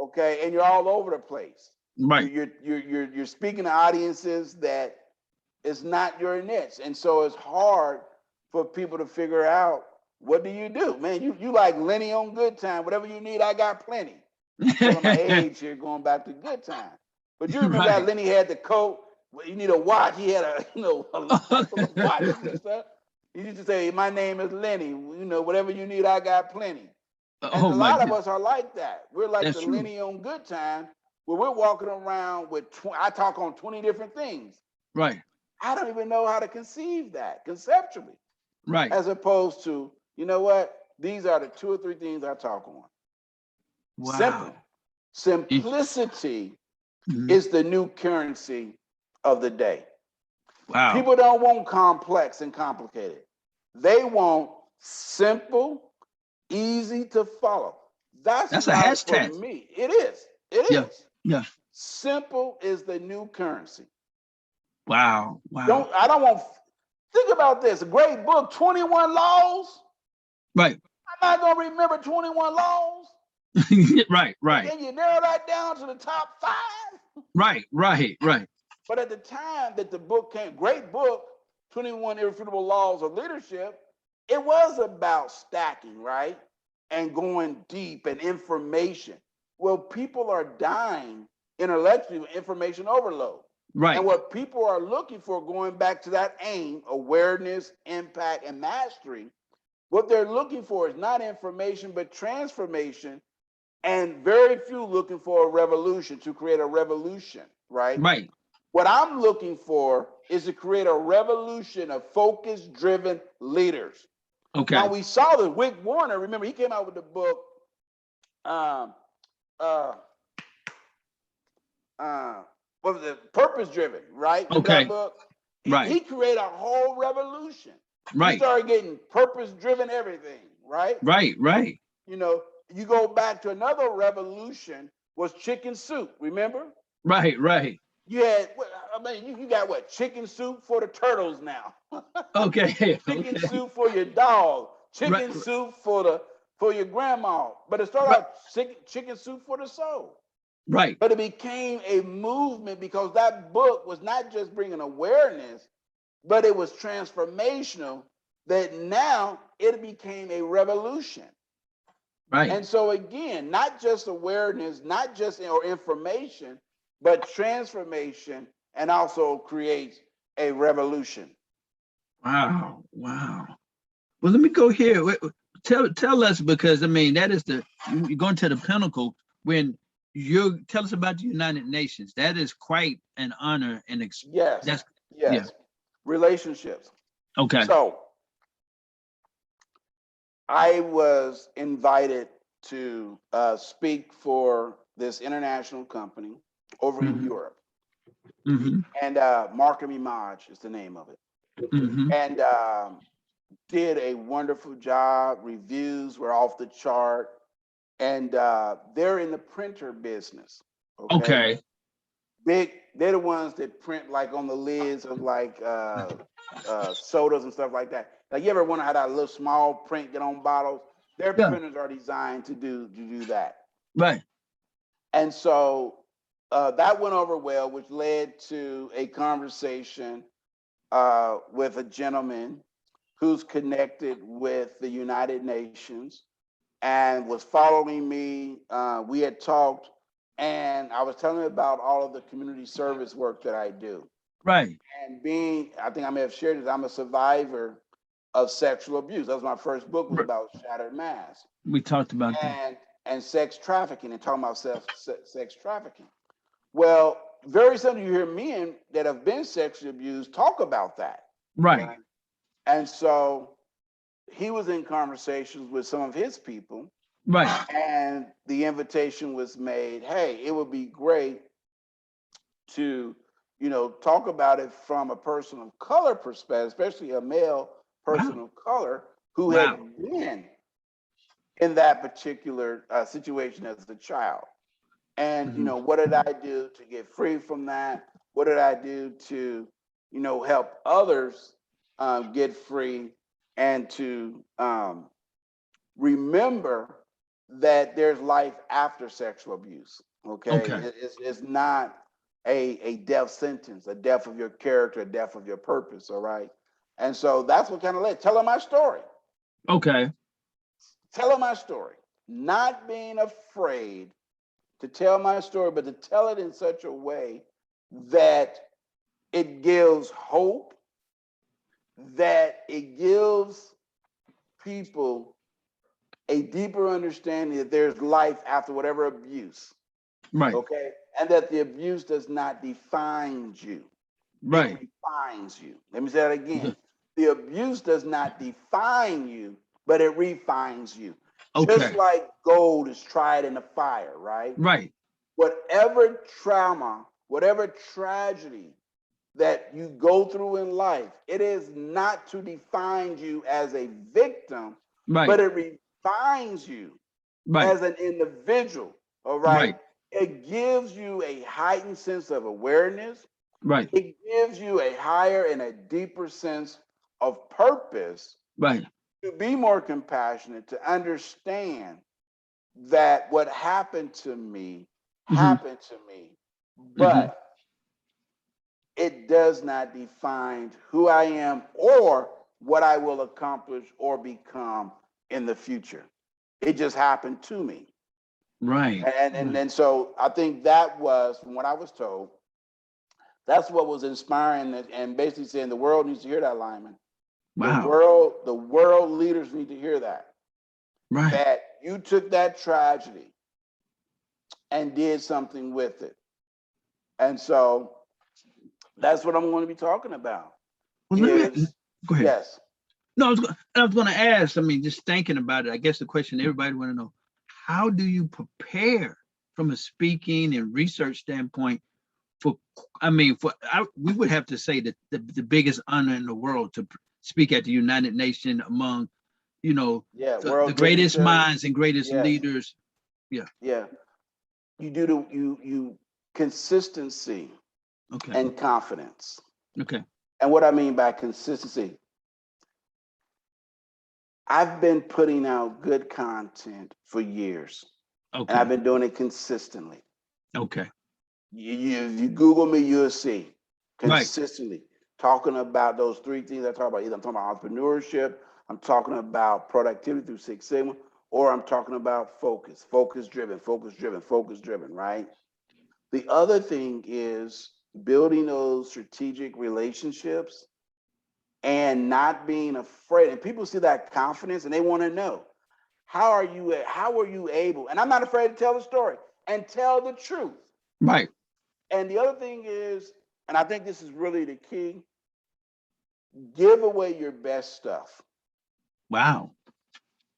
Okay, and you're all over the place. Right. You're speaking to audiences that it's not your niche, and so it's hard for people to figure out what do you do, man. You like Lenny on Good Time. Whatever you need, I got plenty. I'm telling my age here, going back to Good Time. But you remember how Right. Lenny had the coat. You need a watch. He had a a couple of watches and stuff. He used to say, "My name is Lenny. Whatever you need, I got plenty." And Oh a my lot of God. us are like that. We're like That's the true. Lenny on Good Time, where we're walking around with, I talk on 20 different things. Right. I don't even know how to conceive that conceptually, Right. as opposed to, you know what? These are the 2 or 3 things I talk on. Simple. Wow. Simplicity Mhm. is the new currency of the day. Wow. People don't want complex and complicated. They want simple, easy to follow. That's That's a why for hashtag. me, it is. It Yeah. is. Yeah. Simple is the new currency. Wow. Wow. I don't want, think about this. A great book, 21 Laws. Right. I'm not going to remember 21 laws. Right. Right. Can you narrow that down to the top 5? Right. Right. Right. But at the time that the book came, great book, 21 Irrefutable Laws of Leadership, it was about stacking, right? And going deep and information. Well, people are dying intellectually with information overload. Right. And what people are looking for, going back to that aim, awareness, impact, and mastery, what they're looking for is not information, but transformation. And very few looking for a revolution, to create a revolution, right? Right. What I'm looking for is to create a revolution of focus-driven leaders. Okay. Now, we saw this. Rick Warner, remember, he came out with the book, what was it? Purpose-driven, right? Remember Okay. that book? Right. He created a whole revolution. He Right. started getting purpose-driven everything, right? Right. Right. You go back to another revolution was chicken soup, remember? Right. Right. You had, you got what? Chicken soup for the turtles now. Okay. Chicken Okay. soup for your dog. Right. Chicken soup for your grandma. But it started Right. out chicken soup for the soul. Right. But it became a movement because that book was not just bringing awareness, but it was transformational, that now it became a revolution. Right. And so again, not just awareness, not just information, but transformation, and also creates a revolution. Wow. Wow. Well, let me go here. Tell us, because I mean that is you're going to the pinnacle when you tell us about the United Nations. That is quite an honor and Yes. that's Yes. yeah. Relationships. Okay. So I was invited to speak for this international company over in Europe. Mm-hmm. And Markham Image is the name of it. Mm-hmm. And did a wonderful job. Reviews were off the chart. And they're in the printer business. Okay. Okay. They're the ones that print like on the lids of like sodas and stuff like that. Like you ever wonder how that little small print get on bottles? Their Yeah. printers are designed to do that. Right. And so that went over well, which led to a conversation with a gentleman who's connected with the United Nations and was following me. We had talked, and I was telling him about all of the community service work that I do. Right. And I think I may have shared this, I'm a survivor of sexual abuse. That was my first book, was about shattered masks. We talked about that. And sex trafficking, and talking about sex trafficking. Well, very soon you hear men that have been sexually abused talk about that. Right. And so he was in conversations with some of his people. Right. And the invitation was made, hey, it would be great to, talk about it from a person of color perspective, especially a male person of color who had been in that particular situation as a child. And, what did I do to get free from that? What did I do to, help others get free and to remember that there's life after sexual abuse. Okay. It's not a death sentence, a death of your character, a death of your purpose. All right. And so that's what kind of led. Tell her my story. Okay. Tell her my story. Not being afraid to tell my story, but to tell it in such a way that it gives hope, that it gives people a deeper understanding that there's life after whatever abuse. Right. Okay. And that the abuse does not define you. Right. It refines you. Let me say that again. The abuse does not define you, but it refines you. Okay. Just like gold is tried in the fire, right? Right. Whatever trauma, whatever tragedy that you go through in life, it is not to define you as a victim, but it refines you as an individual. All right. It gives you a heightened sense of awareness. Right. It gives you a higher and a deeper sense of purpose. Right. To be more compassionate, to understand that what happened to me happened to me, but it does not define who I am or what I will accomplish or become in the future. It just happened to me. Right. And so I think that was, from what I was told, that's what was inspiring and basically saying the world needs to hear that, Lyman. Wow. The world leaders need to hear that. Right. That you took that tragedy and did something with it. And so that's what I'm going to be talking about. Well, go ahead. Yes. No, I was going to ask, just thinking about it, I guess the question everybody want to know, how do you prepare from a speaking and research standpoint we would have to say that the biggest honor in the world to speak at the United Nations among, the greatest minds and greatest leaders. Yeah. Yeah. You do you consistency and confidence. Okay. And what I mean by consistency, I've been putting out good content for years. Okay. And I've been doing it consistently. Okay. You Google me, you'll see consistently talking about those three things I talk about. Either I'm talking about entrepreneurship, I'm talking about productivity through Six Sigma, or I'm talking about focus driven, right? The other thing is building those strategic relationships and not being afraid. And people see that confidence and they want to know, how are you able? And I'm not afraid to tell the story and tell the truth. Right. And the other thing is, and I think this is really the key, give away your best stuff. Wow.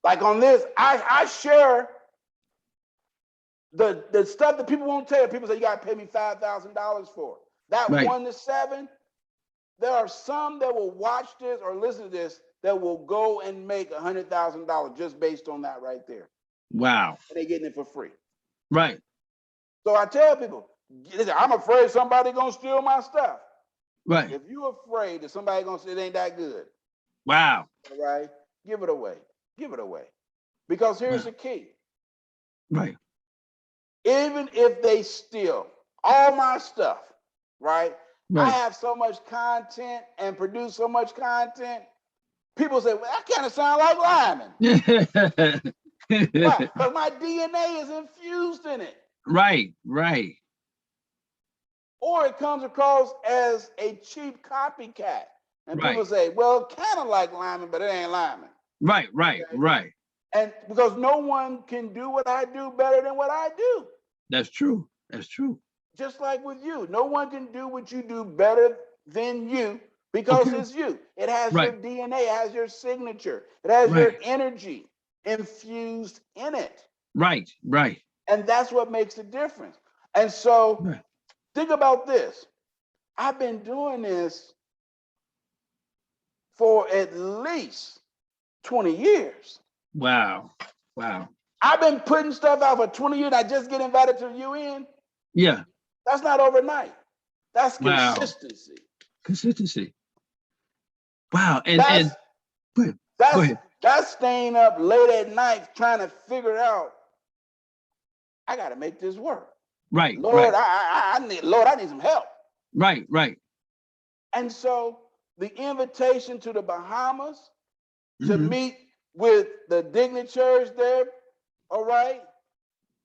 Like on this, I share the stuff that people won't tell you. People say, you got to pay me $5,000 for that 1 to 7. There are some that will watch this or listen to this that will go and make $100,000 just based on that right there. Wow. And they're getting it for free. Right. So I tell people, listen, I'm afraid somebody gonna steal my stuff. Right. If you're afraid that somebody gonna say it ain't that good, Wow. all right, give it away. Give it away. Because here's Wow. the key. Right. Even if they steal all my stuff, right? I Right. have so much content and produce so much content. People say, well, that kind of sound like Lyman. Why? Because my DNA is infused in it. Right. Right. Or it comes across as a cheap copycat. And Right. people say, well, kind of like Lyman, but it ain't Lyman. Right. Right. Okay? Right. And because no one can do what I do better than what I do. That's true. That's true. Just like with you, no one can do what you do better than you because Okay. it's you. It has Right. your DNA, it has your signature, it has your Right. energy infused in it. Right. Right. And that's what makes the difference. And so Right. think about this. I've been doing this for at least 20 years. Wow. Wow. I've been putting stuff out for 20 years. I just get invited to the UN. Yeah. That's not overnight. That's Wow. consistency. Consistency. Wow. And That's go ahead. Go that's ahead. that's staying up late at night trying to figure out. I got to make this work. Right. Lord, Right. I need some help. Right. Right. And so the invitation to the Bahamas to Mhm. meet with the dignitaries there, all right?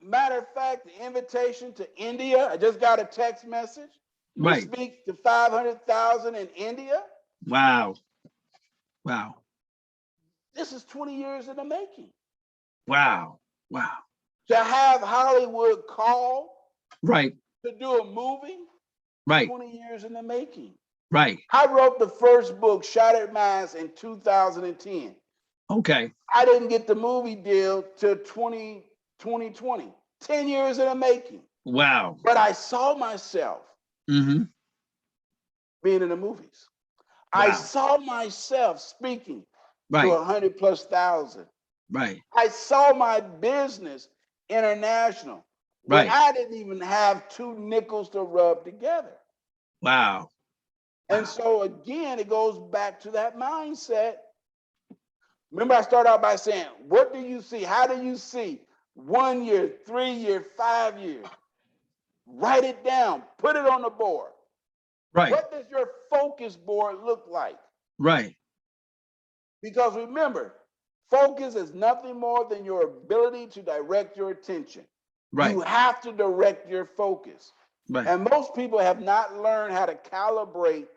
Matter of fact, the invitation to India, I just got a text message. We Right. speak to 500,000 in India. Wow. Wow. This is 20 years in the making. Wow. Wow. To have Hollywood call Right. to do a movie, Right. 20 years in the making. Right. I wrote the first book, Shattered Minds, in 2010. Okay. I didn't get the movie deal till 2020, 10 years in the making. Wow. But I saw myself Mm-hmm. being in the movies. I Wow. saw myself speaking to Right. 100 plus thousand. Right. I saw my business international when Right. I didn't even have two nickels to rub together. Wow. And Wow. so again, it goes back to that mindset. Remember, I started out by saying, what do you see? How do you see 1 year, 3 year, 5 years? Write it down, put it on the board. Right. What does your focus board look like? Right. Because remember, focus is nothing more than your ability to direct your attention. Right. You have to direct your focus. Right. And most people have not learned how to calibrate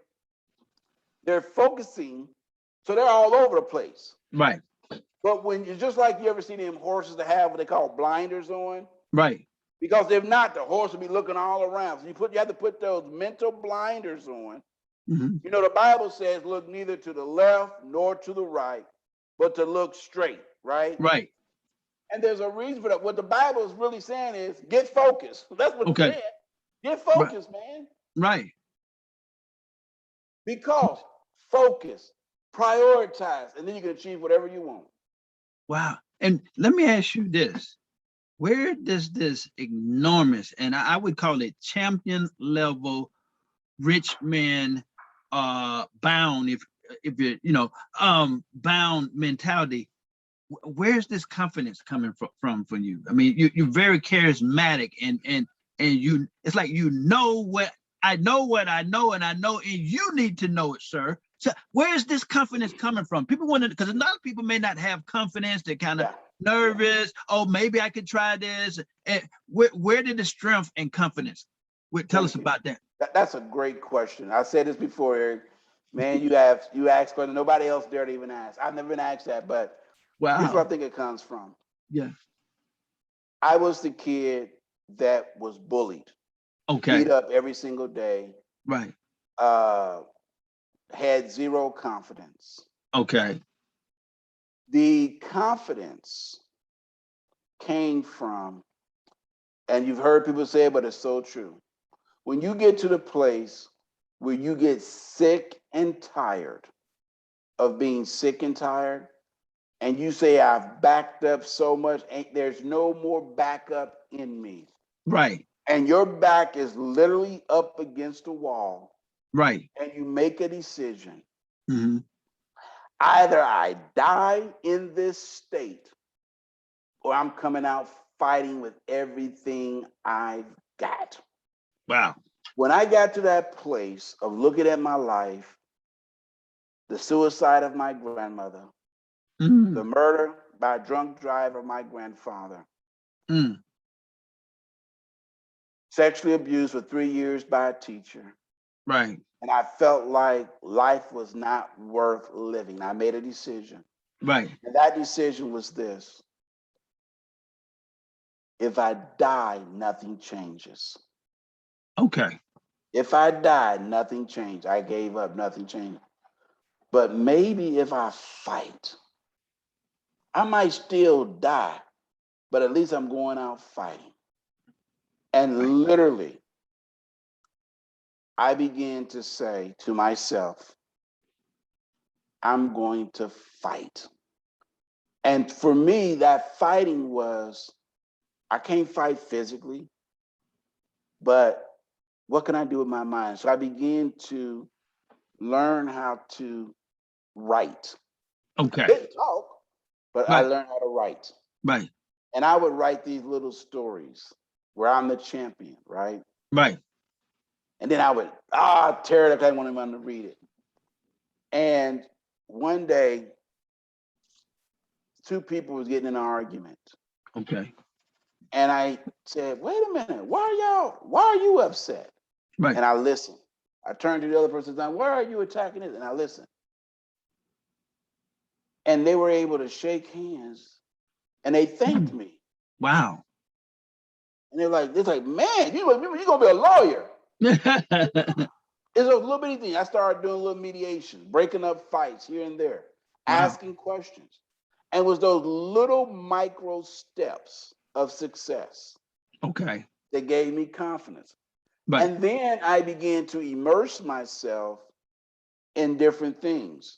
their focusing, so they're all over the place. Right. But when you're just like you ever see them horses that have what they call blinders on, Right. because if not, the horse will be looking all around. So you have to put those mental blinders on. Mm-hmm. You know, the Bible says, look neither to the left nor to the right, but to look straight, right? Right. And there's a reason for that. What the Bible is really saying is get focused. That's what Okay. it said. Get Right. focused, man. Right. Because focus, prioritize, and then you can achieve whatever you want. Wow. And let me ask you this. Where does this enormous, and I would call it champion level, rich man bound, if you're bound mentality, where's this confidence coming from for you? I mean, you're very charismatic, and you, it's like what I know, and I know, and you need to know it, sir. So where's this confidence coming from? People want to, because a lot of people may not have confidence. They're kind of nervous. Oh, maybe I could try this. And where did the strength and confidence? Tell us about that. That's a great question. I said this before, Eric. Man, you asked questions nobody else dared to even ask. I've never been asked that, but here's where I think it comes from. Yeah. I was the kid that was bullied. Okay. Beat up every single day. Right. Had zero confidence. Okay. The confidence came from, and you've heard people say it, but it's so true. When you get to the place where you get sick and tired of being sick and tired, and you say, I've backed up so much, and there's no more backup in me. Right. And your back is literally up against a wall, Right. and you make a decision. Mm-hmm. Either I die in this state, or I'm coming out fighting with everything I've got. Wow. When I got to that place of looking at my life, the suicide of my grandmother, Mm-hmm. the murder by a drunk driver of my grandfather, sexually abused for 3 years by a teacher. Right. And I felt like life was not worth living. I made a decision. Right. And that decision was this: if I die, nothing changes. Okay. If I die, nothing changed. I gave up, nothing changed. But maybe if I fight, I might still die, but at least I'm going out fighting. And literally, I began to say to myself, I'm going to fight. And for me, that fighting was, I can't fight physically, but what can I do with my mind? So I began to learn how to write. Okay. I didn't talk, but I Right. learned how to write. Right. And I would write these little stories where I'm the champion, right? Right. And then I would tear it up. I wanted anyone to read it. And one day, two people was getting in an argument. Okay. And I said, wait a minute, why are you upset? Right. And I listened. I turned to the other person and said, why are you attacking it? And I listened. And they were able to shake hands and they thanked me. Wow. And they're like, man, you're gonna be a lawyer. It's a little bitty thing. I started doing a little mediation, breaking up fights here and there, asking questions. And it was those little micro steps of success Okay. that gave me confidence. Right. And then I began to immerse myself in different things.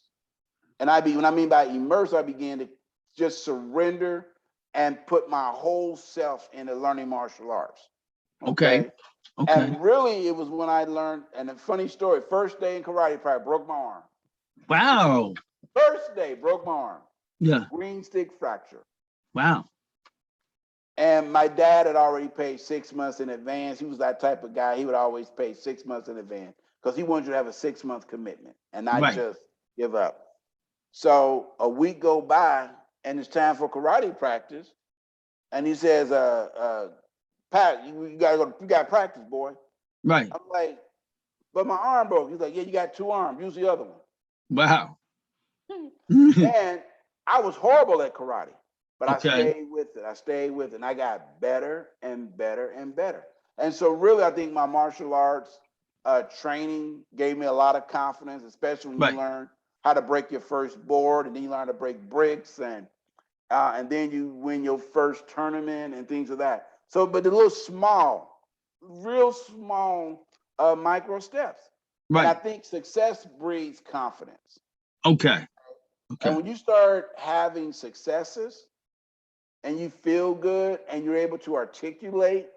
And when I mean by immerse, I began to just surrender and put my whole self into learning martial arts. Okay. Okay. And really, it was when I learned, and a funny story, first day in karate practice, broke my arm. Wow. First day, broke my arm. Yeah. Green stick fracture. Wow. And my dad had already paid 6 months in advance. He was that type of guy. He would always pay 6 months in advance because he wanted you to have a 6-month commitment and not just give up. So a week go by and it's time for karate practice. And he says, Pat, you got practice, boy. Right. I'm like, but my arm broke. He's like, yeah, you got 2 arms. Use the other one. Wow. And I was horrible at karate, but Okay. I stayed with it. And I got better and better and better. And so really, I think my martial arts training gave me a lot of confidence, especially when you learn how to break your first board, and then you learn to break bricks, and then you win your first tournament and things of that. So, but the real small micro steps. Right. And I think success breeds confidence. Okay. Okay. And when you start having successes and you feel good and you're able to articulate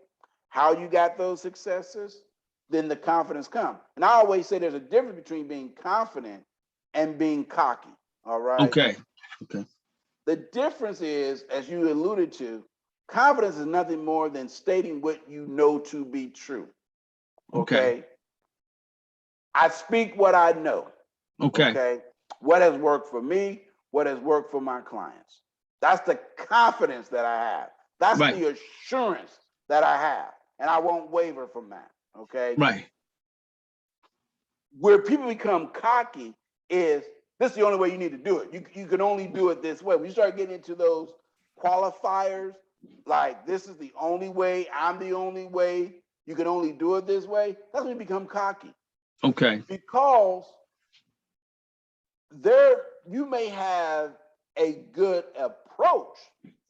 how you got those successes, then the confidence comes. And I always say there's a difference between being confident and being cocky. All right. Okay. Okay. The difference is, as you alluded to, confidence is nothing more than stating what you know to be true. Okay. I speak what I know. Okay. What has worked for me, what has worked for my clients. That's the confidence that I have. That's the assurance that I have. And I won't waver from that. Okay. Right. Where people become cocky is, this is the only way you need to do it. You can only do it this way. When you start getting into those qualifiers, like this is the only way, I'm the only way, you can only do it this way, that's when you become cocky. Okay. Because you may have a good approach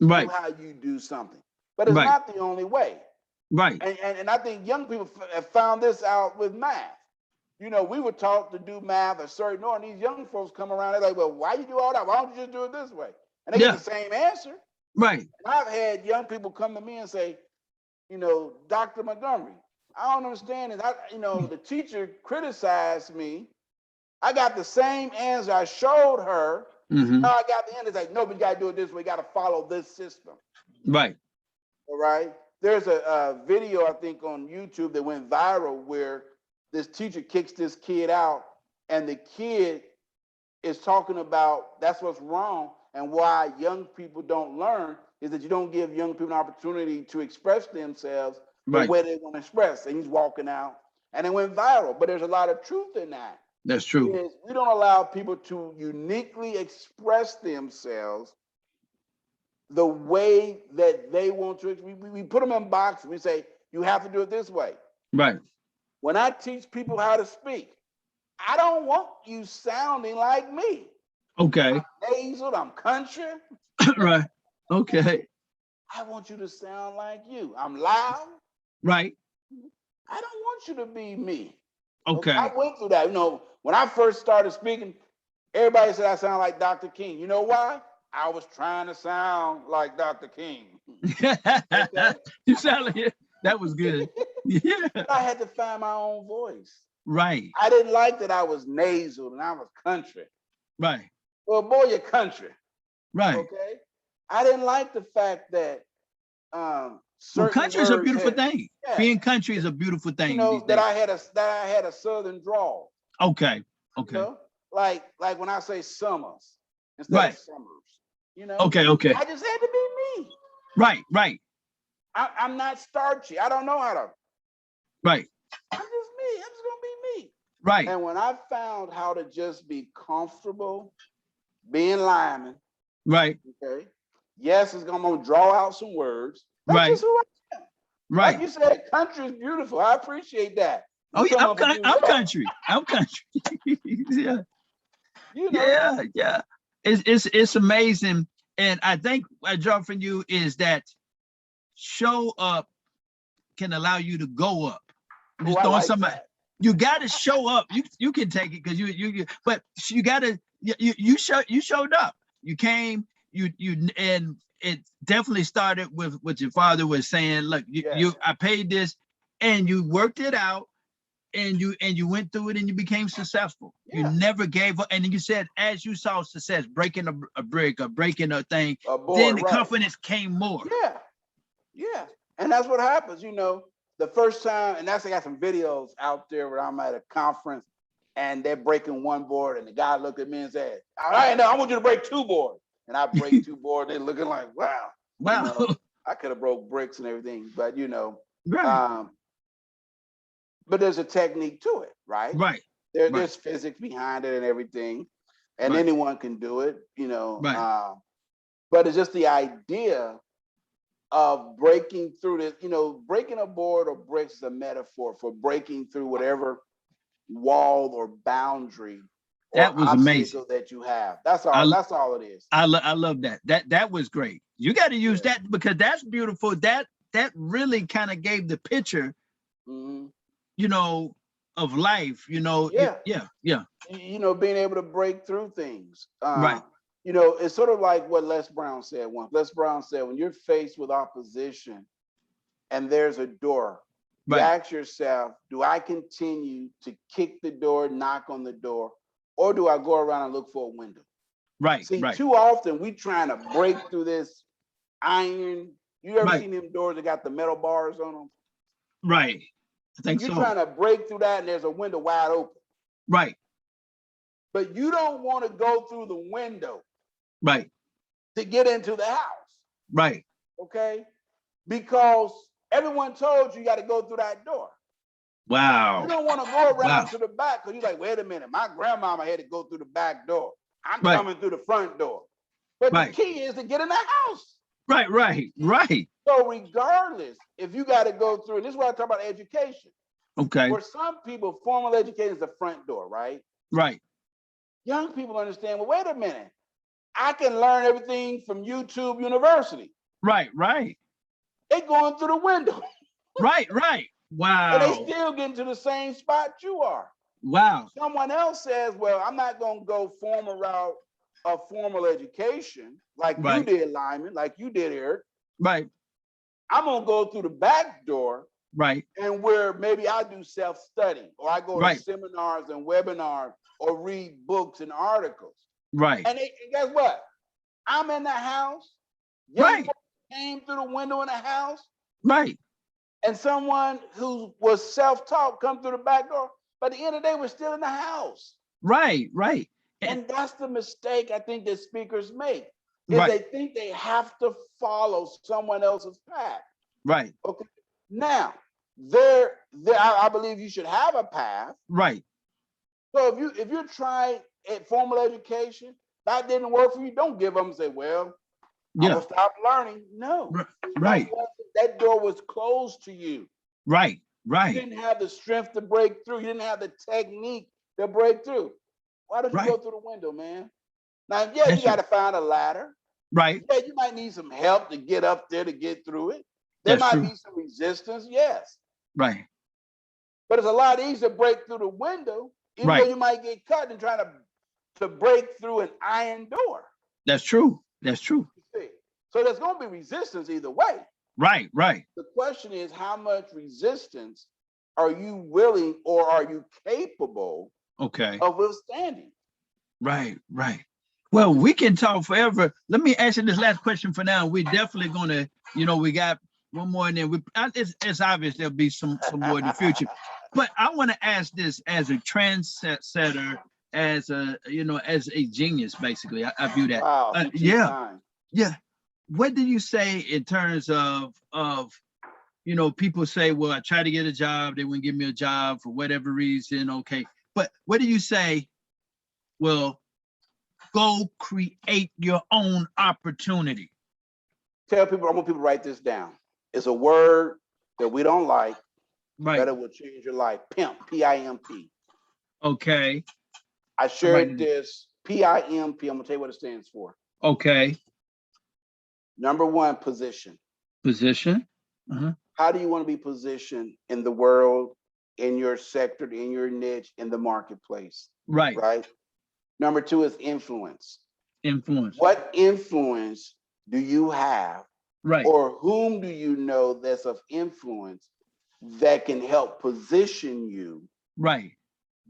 to how you do something, but it's not the only way. Right. And I think young people have found this out with math. you know, we were taught to do math a certain order, and these young folks come around, they're like, well, why you do all that? Why don't you just do it this way? And they get the same answer. Right. And I've had young people come to me and say, you know, Dr. Montgomery, I don't understand it. You know, the teacher criticized me. I got the same answer I showed her. Now I got the end. It's like, no, we got to do it this way. We got to follow this system. Right. All right. There's a video, I think, on YouTube that went viral where this teacher kicks this kid out, and the kid is talking about that's what's wrong, and why young people don't learn is that you don't give young people an opportunity to express themselves the way they want to express. And he's walking out, and it went viral. But there's a lot of truth in that. That's true. We don't allow people to uniquely express themselves the way that they want to. We put them in boxes. We say, you have to do it this way. Right. When I teach people how to speak, I don't want you sounding like me. Okay. I'm nasal, I'm country. Right. Okay. I want you to sound like you. I'm loud. Right. I don't want you to be me. Okay. I went through that. You know, when I first started speaking, everybody said I sound like Dr. King. You know why? I was trying to sound like Dr. King. Okay? You sound like it. That was good. Yeah. I had to find my own voice. Right. I didn't like that I was nasal and I was country. Right. Well, boy, you're country. Right. Okay. I didn't like the fact that well, country is a beautiful thing. Yeah. Being country is a beautiful thing. You know, that I had a southern drawl. Okay. Okay. You know? Like when I say summers instead of summers. You know. Okay. Okay. I just had to be me. Right. Right. I'm not starchy. I don't know how to. Right. I'm just me. I'm just gonna be me. Right. And when I found how to just be comfortable being Lyman. Right. Okay. Yes, I'm gonna draw out some words. That's right. just who I am. Right. Like you said, country is beautiful. I appreciate that. Oh yeah, I'm country. I'm country. Yeah. You know. Yeah. Yeah. It's amazing. And I think what I draw from you is that show up can allow you to go up. I'm just throwing somebody. You got to show up. You can take it because you but you got to you showed up. You came. You and it definitely started with what your father was saying. Look, I paid this, and you worked it out, and you went through it, and you became successful. Yeah. You never gave up, and then you said as you saw success, breaking a brick or breaking a thing, then the confidence came more. Yeah, yeah, and that's what happens. You know, the first time, and I got some videos out there where I'm at a conference, and they're breaking one board, and the guy looked at me and said, "All right, now I want you to break two boards." And I break two boards, they're looking like, wow. Wow. You know, I could have broke bricks and everything, but you know, right. But there's a technique to it, right? Right. There's physics behind it and everything, and anyone can do it, you know. Right. But it's just the idea of breaking through this, you know, breaking a board or bricks is a metaphor for breaking through whatever wall or boundary. That was amazing that you have. That's all. That's all it is. I love that. That was great. You got to use that because that's beautiful. That really kind of gave the picture, you know, of life. You know, yeah. You know, being able to break through things. Right. You know, it's sort of like what Les Brown said once. Les Brown said, when you're faced with opposition, and there's a door, you ask yourself, do I continue to kick the door, knock on the door? Or do I go around and look for a window? Right. See, too often we trying to break through this iron. You ever seen them doors that got the metal bars on them? Right. I think you're trying to break through that and there's a window wide open. Right. But you don't want to go through the window. Right. To get into the house. Right. Okay? Because everyone told you got to go through that door. Wow. You don't want to go around to the back because you're like, wait a minute, my grandmama had to go through the back door. I'm coming through the front door. But the key is to get in the house. Right. So regardless, if you got to go through, and this is why I talk about education. Okay. For some people, formal education is the front door, right? Right. Young people understand, well, wait a minute. I can learn everything from YouTube University. Right. They going through the window. Right. Wow. And they still getting to the same spot you are. Wow. Someone else says, well, I'm not going to go formal route of formal education like you Right. did, Lyman, like you did, Eric. Right. I'm going to go through the back door, Right. and where maybe I do self-study, or I go to Right. seminars and webinars, or read books and articles. Right. And guess what? I'm in the house. Young Right. folks came through the window in the house, Right. and someone who was self-taught come through the back door. But at the end of the day, we're still in the house. Right. Right. And that's the mistake I think that speakers make, is Right. they think they have to follow someone else's path. Right. Okay. Now, I believe you should have a path. Right. So if you're trying at formal education, that didn't work for you, don't give up and say, well, I'm gonna stop learning. No. Right. That door was closed to you. Right. Right. You didn't have the strength to break through. You didn't have the technique to break through. Why don't you go through the window, man? Now, yeah, you got to find a ladder. Right. Yeah, you might need some help to get up there to get through it. There might be some resistance, yes. Right. But it's a lot easier to break through the window, even though you might get cut than trying to break through an iron door. That's true. That's true. So there's going to be resistance either way. Right. Right. The question is, how much resistance are you willing or are you capable of withstanding? Right. Right. Well, we can talk forever. Let me ask you this last question for now. We're definitely going to, we got one more, and then it's obvious there'll be some more in the future. But I want to ask this as a trendsetter, as a genius, basically. I view that. Wow. Yeah. What do you say in terms of people say, well, I tried to get a job, they wouldn't give me a job for whatever reason. Okay. But what do you say? Well, go create your own opportunity. Tell people, I want people to write this down. It's a word that we don't like, but it will change your life. Pimp, P-I-M-P. Okay. I shared this, P-I-M-P. I'm gonna tell you what it stands for. Okay. Number one, position. Position. How do you want to be positioned in the world, in your sector, in your niche, in the marketplace? Right. Right. Number two is influence. Influence. What influence do you have? Right. Or whom do you know that's of influence that can help position you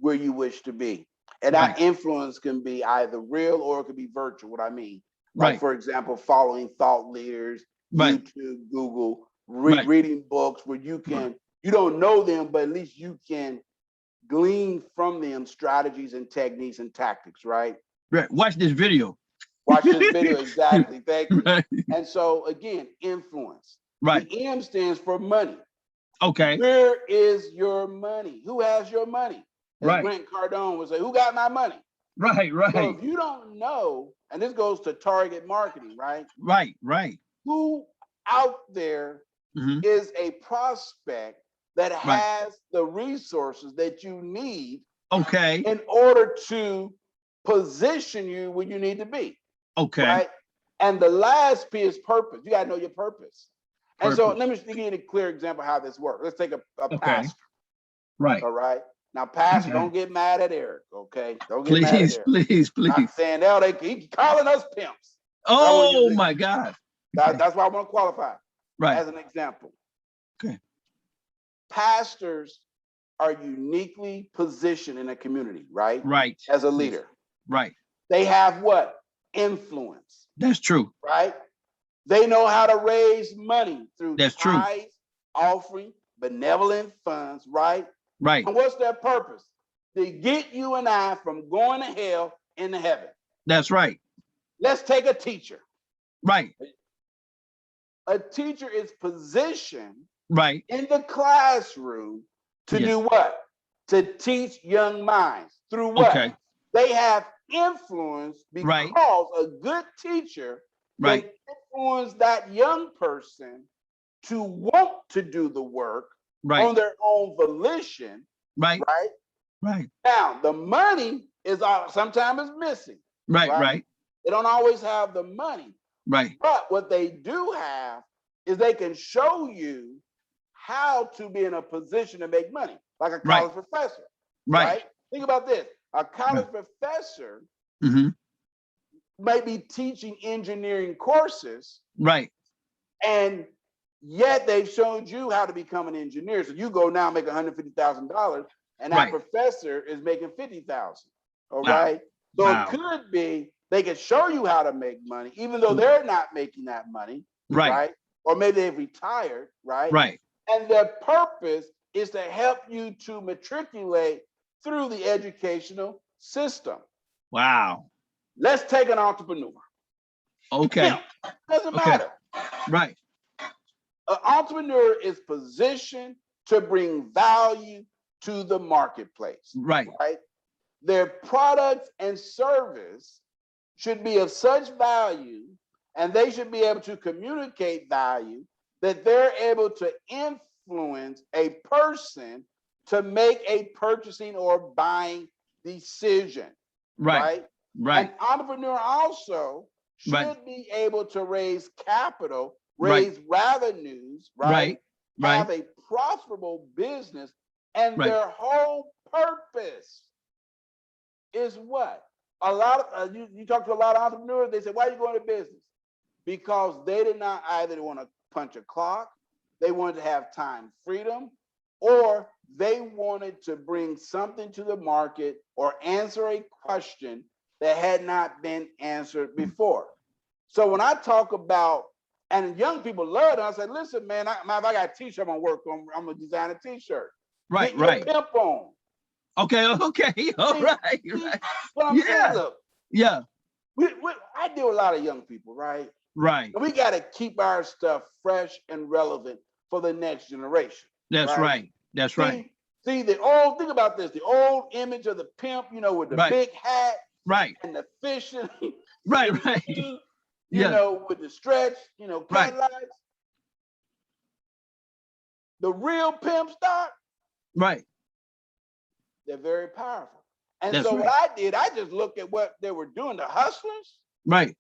where you wish to be? And that influence can be either real or it could be virtual. What I mean, like for example, following thought leaders, YouTube, Google, reading books where you don't know them, but at least you can glean from them strategies and techniques and tactics, right? Right. Watch this video. Watch this video, exactly. Thank you. Right. And so again, influence. Right. The M stands for money. Okay. Where is your money? Who has your money? As Grant Cardone would say, who got my money? Right. So if you don't know, and this goes to target marketing, right? Right. Who out there is a prospect that has the resources that you need in order to position you where you need to be. Okay. Right? And the last P is purpose. You got to know your purpose. And so let me give you a clear example of how this works. Let's take a pastor. Right. All right. Now, pastor, don't get mad at Eric, okay? Don't get mad at Eric. Please. I'm saying now he calling us pimps. Oh my God. That's why I want to qualify. Right. As an example. Okay. Pastors are uniquely positioned in a community, right? Right. As a leader. Right. They have what? Influence. That's true. Right? They know how to raise money through tithes, offering, benevolent funds, right? Right. And what's their purpose? To get you and I from going to hell into heaven. That's right. Let's take a teacher. Right. A teacher is positioned in the classroom to do what? To teach young minds. Through what? Okay. They have influence because a good teacher can influence that young person to want to do the work on their own volition. Right. Now, the money is sometimes missing. Right. They don't always have the money. Right. But what they do have is they can show you how to be in a position to make money, like a college professor. Right. Think about this. A college professor Mm-hmm. may be teaching engineering courses, Right. and yet they've shown you how to become an engineer. So you go now make $150,000, and that Right. professor is making $50,000. All Wow. right. So Wow. it could be they can show you how to make money, even though they're not making that money. Right. Right. Or maybe they've retired. Right. Right. And their purpose is to help you to matriculate through the educational system. Wow. Let's take an entrepreneur. Okay. Pimp. Doesn't Okay. matter. Right. An entrepreneur is positioned to bring value to the marketplace. Right. Right. Their products and service should be of such value, and they should be able to communicate value that they're able to influence a person to make a purchasing or buying decision. Right. Right. An entrepreneur also should Right. be able to raise capital, Right. raise revenues, Right. Right. have a profitable business, and Right. their whole purpose is what? A lot of you talk to a lot of entrepreneurs, they say, why are you going to business? Because they did not either want to punch a clock, they wanted to have time freedom, or they wanted to bring something to the market or answer a question that had not been answered before. So when I talk about, and young people love it, I say, listen, man, if I got a t-shirt I'm gonna work on, I'm gonna design a t-shirt. Right. Get your Right. pimp on. Okay. Okay. All right. Right. What I'm saying, look, Yeah. I deal with a lot of young people, right? Right. And we got to keep our stuff fresh and relevant for the next generation. That's right. That's right. See, the old, think about this, the old image of the pimp, with the Right. big hat Right. and the fishing, Right. Right. you Yeah. know, with the stretch, Right. Cadillacs. The real pimp stock, Right. they're very powerful. And That's so what right. I did, I just looked at what they were doing, the hustlers. Right.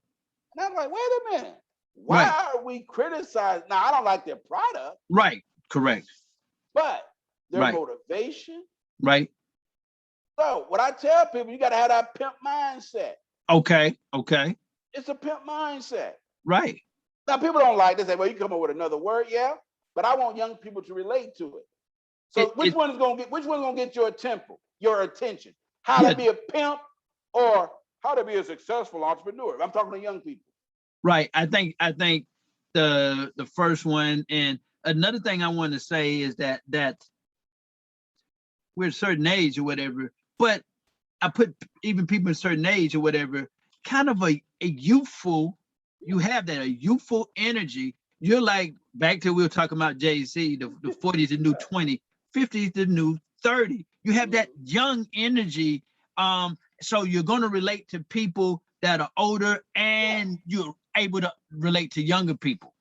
And I'm like, wait a minute. Why Right. are we criticizing? Now, I don't like their product, Right. Correct. but their Right. motivation. Right. So what I tell people, you got to have that pimp mindset. Okay. Okay. It's a pimp mindset. Right. Now, people don't like this. Say, well, you come up with another word, yeah. But I want young people to relate to it. So which one's gonna get your attention? How to be a pimp or how to be a successful entrepreneur? I'm talking to young people. Right. I think the first one, and another thing I want to say is that we're a certain age or whatever, but I put even people a certain age or whatever, kind of a youthful, you have that, a youthful energy. You're like, back to we were talking about Jay-Z, the 40s the new 20, 50s the new 30. You have that young energy. So you're going to relate to people that are older, and you're able to relate to younger people.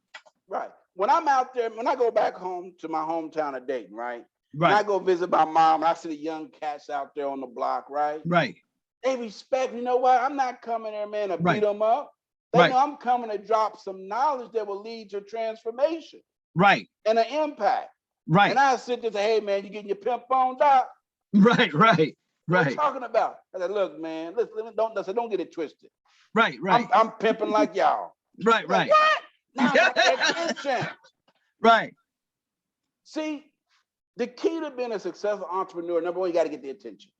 Right. When I'm out there, when I go back home to my hometown of Dayton, right? Right. When I go visit my mom, and I see the young cats out there on the block, right? Right. They respect, you know what? I'm not coming there, man, to Right. beat them up. They Right. know I'm coming to drop some knowledge that will lead to transformation Right. and an impact. Right. And I sit there and say, hey, man, you getting your pimp on, doc? Right. Right. What are you Right. talking about? I said, look, man, listen, don't get it twisted. Right. Right. I'm pimping like y'all. Right. Right. Like, what? Now I got that attention. Right. See, the key to being a successful entrepreneur, number one, you got to get the attention.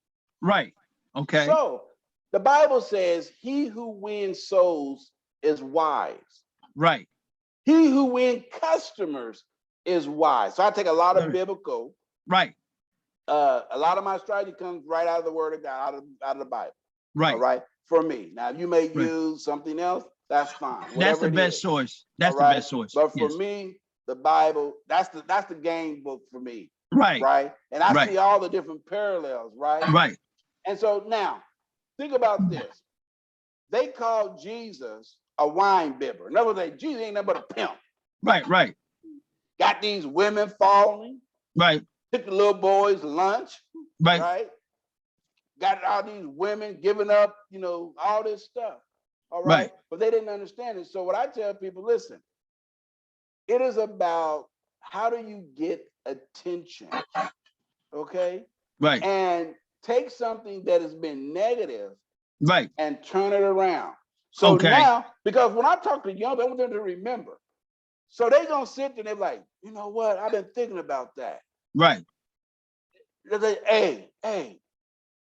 Right. Okay. So the Bible says, he who wins souls is wise. Right. He who wins customers is wise. So I take a lot of biblical. Right. A lot of my strategy comes right out of the Word of God, out of the Bible. Right. All right. For me. Now, if you may use something else, that's fine. That's the best source. That's the best source. But for me, the Bible, that's the game book for me. Right. Right. And I see all the different parallels. Right. Right. And so now, think about this. They called Jesus a wine bibber. In other words, Jesus ain't nothing but a pimp. Right. Right. Got these women following. Right. Took the little boys lunch. Right. Right. Got all these women giving up, all this stuff. All right. But they didn't understand it. So what I tell people, listen, it is about how do you get attention? Okay. Right. And take something that has been negative Right. and turn it around. So Okay. now, because when I talk to young people, I want them to remember. So they're gonna sit there and they're like, you know what? I've been thinking about that. Right. They say, hey.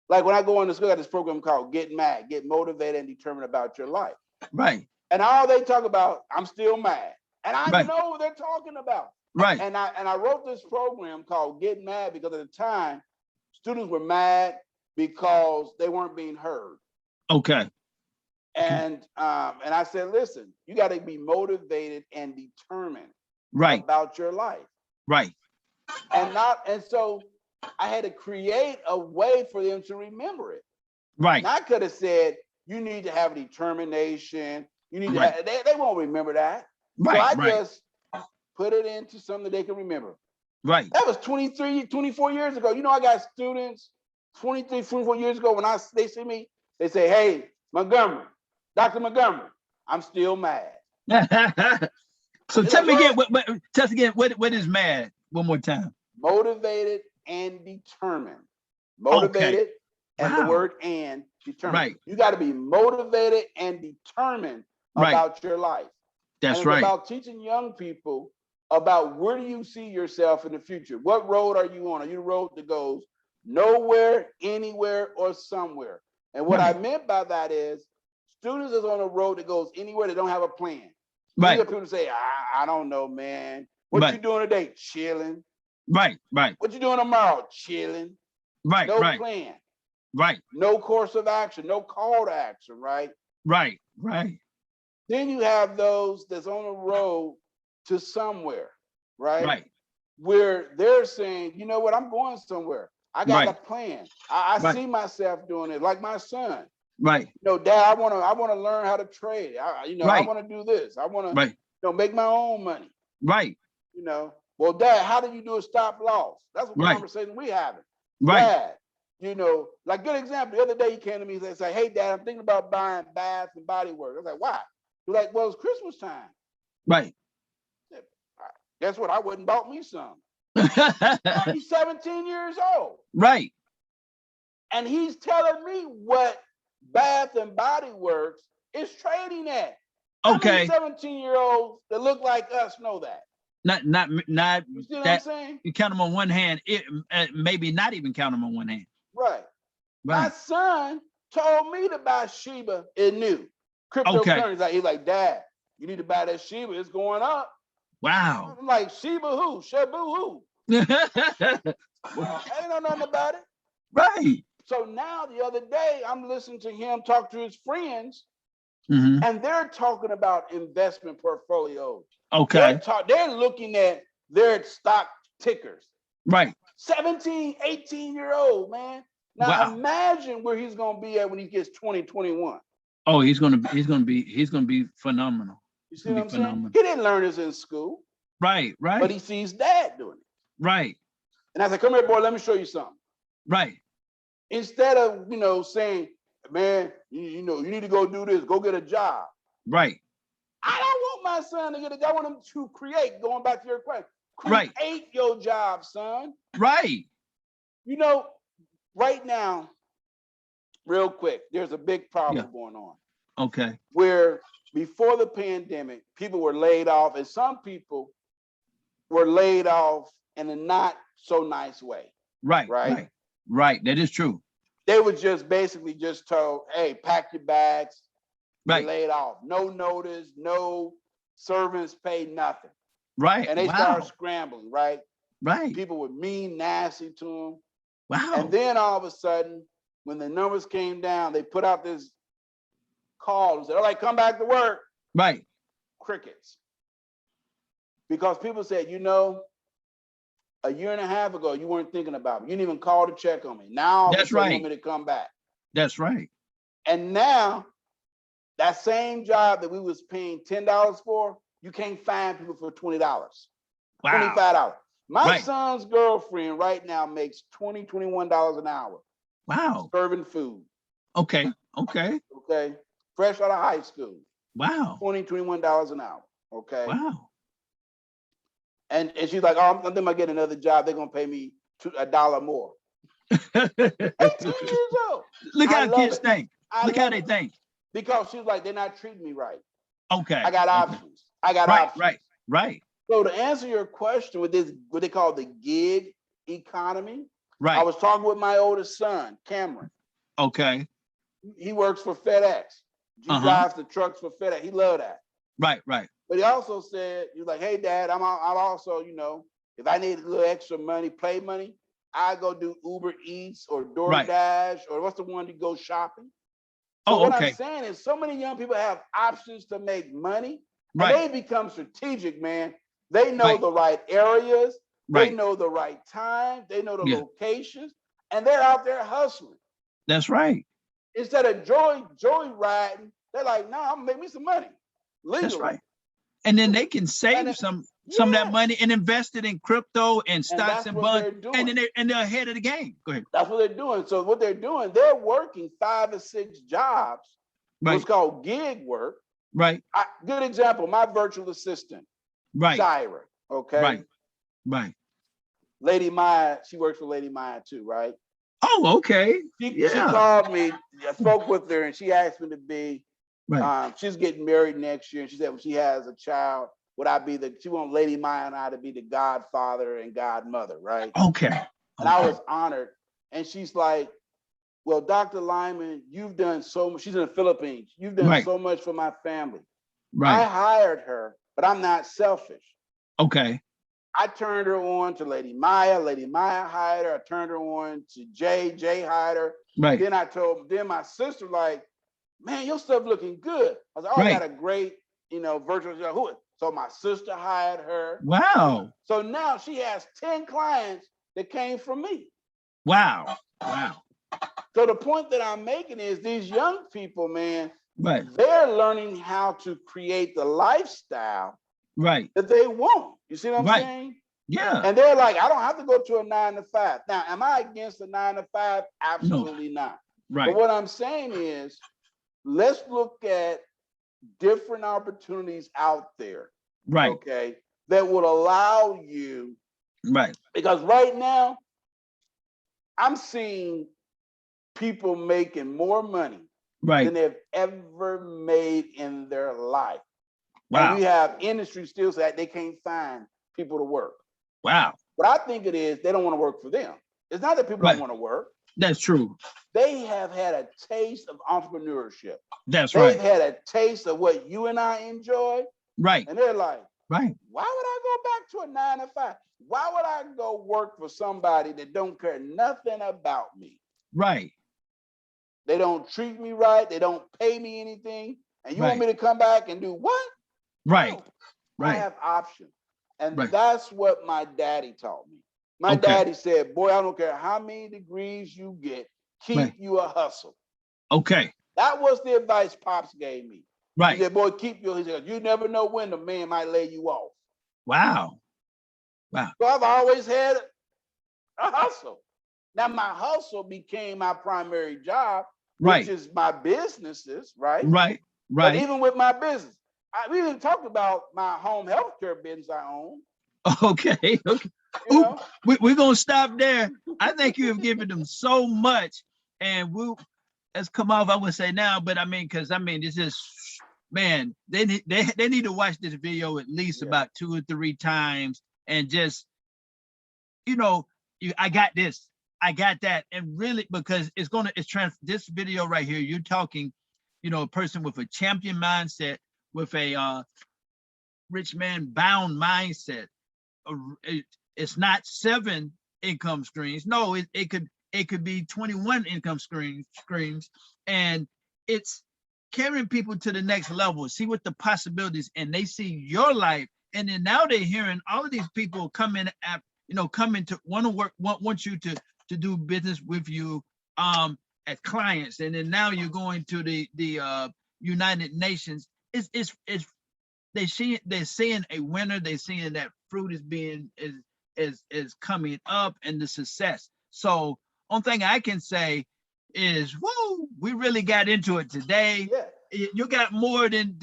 Like when I go on to school, I got this program called Get Mad, Get Motivated and Determined About Your Life. Right. And all they talk about, I'm still mad. And I Right. know what they're talking about. Right. And I wrote this program called Get Mad because at the time, students were mad because they weren't being heard. Okay. And I said, listen, you got to be motivated and determined Right. about your life. Right. And so I had to create a way for them to remember it. Right. And I could have said, you need to have determination. You need Right. to have, they won't remember that. Right. So I Right. just put it into something they can remember. Right. That was 23, 24 years ago. You know, I got students 23, 24 years ago when they see me, they say, hey, Montgomery, Dr. Montgomery, I'm still mad. So It's tell like, me again, tell us again, what is mad? One more time. Motivated and determined. Motivated and the Wow. word and determined. Right. You got to be motivated and determined Right. about your life. That's and it's right. about teaching young people about where do you see yourself in the future? What road are you on? Are you the road that goes nowhere, anywhere, or somewhere? And what Right. I meant by that is students is on a road that goes anywhere. They don't have a plan. Right. You hear people say, I don't know, man. What Right. you doing today? Chilling. Right. Right. What you doing tomorrow? Chilling. Right. No Right. plan. Right. No course of action. No call to action, right? Right. Right. Then you have those that's on the road to somewhere, right? Right. Where they're saying, you know what, I'm going somewhere. I got a plan. I Right. see myself doing it, like my son. Right. You know, Dad, I want to learn how to trade. I Right. want to do this. I want to, Right. make my own money. Right. You know, well, Dad, how do you do a stop loss? That's what the Right. conversation we having. Right. Dad, you know, like good example. The other day he came to me and said, "Hey, Dad, I'm thinking about buying Bath and Body Works." I was like, "Why?" He's like, "Well, it's Christmas time." Right. Guess what? I wouldn't bought me some. He's 17 years old. Right. And he's telling me what Bath and Body Works is trading at. Okay. 17-year-olds that look like us know that. Not You see what I'm that saying? you count them on one hand. Maybe not even count them on one hand. Right. My Right. son told me to buy Shiba and new cryptocurrency. Okay. He's like, Dad, you need to buy that Shiba. It's going up. Wow. I'm like, Shiba who? Shabu who? I ain't know nothing about it. Right. So now the other day, I'm listening to him talk to his friends, Mm-hmm. and they're talking about investment portfolios. Okay. They're looking at their stock tickers. Right. 17, 18-year-old, man. Now Wow. imagine where he's gonna be at when he gets 20, 21. Oh, he's gonna be phenomenal. You see what I'm Phenomenal. saying? He didn't learn this in school, Right. Right. but he sees dad doing it. Right. And I said, come here, boy, let me show you something. Right. Instead of, saying, man, you need to go do this, go get a job. Right. I don't want my son to get a job. I want him to create, going back to your question, Right. create your job, son. Right. Right now, real quick, there's a big problem going on Okay. where before the pandemic, people were laid off, and some people were laid off in a not so nice way. Right. Right. Right. Right. That is true. They were just basically just told, hey, pack your bags, Right. you're laid off. No notice, no servants pay, nothing. Right. And they Wow. started scrambling, right? Right. People were mean, nasty to them. Wow. And then all of a sudden, when the numbers came down, they put out this call and said, all right, come back to work. Right. Crickets. Because people said, a year and a half ago, you weren't thinking about me. You didn't even call to check on me. Now That's you right. want me to come back. That's right. And now that same job that we was paying $10 for, you can't find people for $20, Wow. $25. My Right. son's girlfriend right now makes $20, $21 an hour Wow. serving food. Okay. Okay. Okay. Fresh out of high school. Wow. $20, $21 an hour. Okay. Wow. And she's like, oh, I'm thinking about getting another job. They're gonna pay me $1 more. 18 years old. Look I how love kids it. think. I Look how love they it. think. Because she was like, they're not treating me right. Okay. I got Okay. options. I got Right, options. right, right, So to answer your question with this, what they call the gig economy, I right. was talking with my oldest son, Cameron. Okay. He works for FedEx. He drives the trucks for FedEx. He loved that. Right, right. But he also said, he was like, hey, Dad, I'm also, you know, if I need a little extra money, play money, I go do Uber Eats or Right. DoorDash or what's the one to go shopping. So Oh, what okay. I'm saying is so many young people have options to make money and Right, they become strategic, man. They know right, the right areas. They right. know the right time. They know the Yeah, locations and they're out there hustling. that's right. Instead of joy riding, they're like, no, I'm gonna make me some money That's legally. right. And then they can And save it- some of that yes. money and invest it in crypto and And stocks that's and what bonds, they're doing. and then they're ahead of the game. Go ahead. That's what they're doing. So what they're doing, they're working 5 or 6 jobs. Right, What's called gig work. right, Good example, my virtual assistant, right, Tyra, okay? right, right. Lady Maya, she works for Lady Maya too, right? Oh, okay. She Yeah. called me, I spoke with her, and she asked me to be, Right. she's getting married next year, and she said when she has a child, she wants Lady Maya and I to be the godfather and godmother, right? Okay. And I was honored. And she's like, well, Dr. Lyman, you've done so much. She's in the Philippines. You've done Right. so much for my family. I Right. hired her, but I'm not selfish. Okay. I turned her on to Lady Maya. Lady Maya hired her. I turned her on to Jay. Jay hired her. Right. Then my sister like, man, your stuff looking good. I was like, oh, I Right. got a great, virtual. So my sister hired her. Wow. So now she has 10 clients that came from me. Wow. Wow. So the point that I'm making is these young people, man, Right. they're learning how to create the lifestyle Right. that they want. You see what I'm Right. saying? Yeah. And they're like, I don't have to go to a 9 to 5. Now, am I against the 9 to 5? Absolutely not. Right. But what I'm saying is, let's look at different opportunities out there. Right. Okay. That would allow you. Right. Because right now, I'm seeing people making more money Right. than they've ever made in their life. Wow. And we have industry still that they can't find people to work. Wow. What I think it is, they don't want to work for them. It's not that people Right. don't want to work. That's true. They have had a taste of entrepreneurship. That's They've right. had a taste of what you and I enjoy. Right. And they're like, Right. why would I go back to a 9 to 5? Why would I go work for somebody that don't care nothing about me? Right. They don't treat me right. They don't pay me anything. And you Right. want me to come back and do what? Right. No. Right. I have options. And Right. that's what my daddy taught me. My Okay. daddy said, boy, I don't care how many degrees you get, keep Right. you a hustle. Okay. That was the advice Pops gave me. Right. He said, boy, he said, you never know when the man might lay you off. Wow. Wow. So I've always had a hustle. Now my hustle became my primary job, Right. which is my businesses, right? Right. But Right. even with my business, we even talked about my home healthcare business I own. Okay. Okay. You know? We're gonna stop there. I think you have given them so much, and let's come off. I would say now, but because this is, man, they need to watch this video at least about 2 or 3 times, and just, I got this, I got that, and really, because this video right here, you're talking, a person with a champion mindset, with a rich man bound mindset. It's not 7 income streams. No, it could be 21 income streams, and it's carrying people to the next level. See what the possibilities, and they see your life, and then now they're hearing all of these people coming to want to work, want you to do business with you as clients, and then now you're going to the United Nations. They're seeing a winner. They're seeing that fruit is coming up, and the success. So only thing I can say is, whoa, we really got into it today. Yeah. You got more than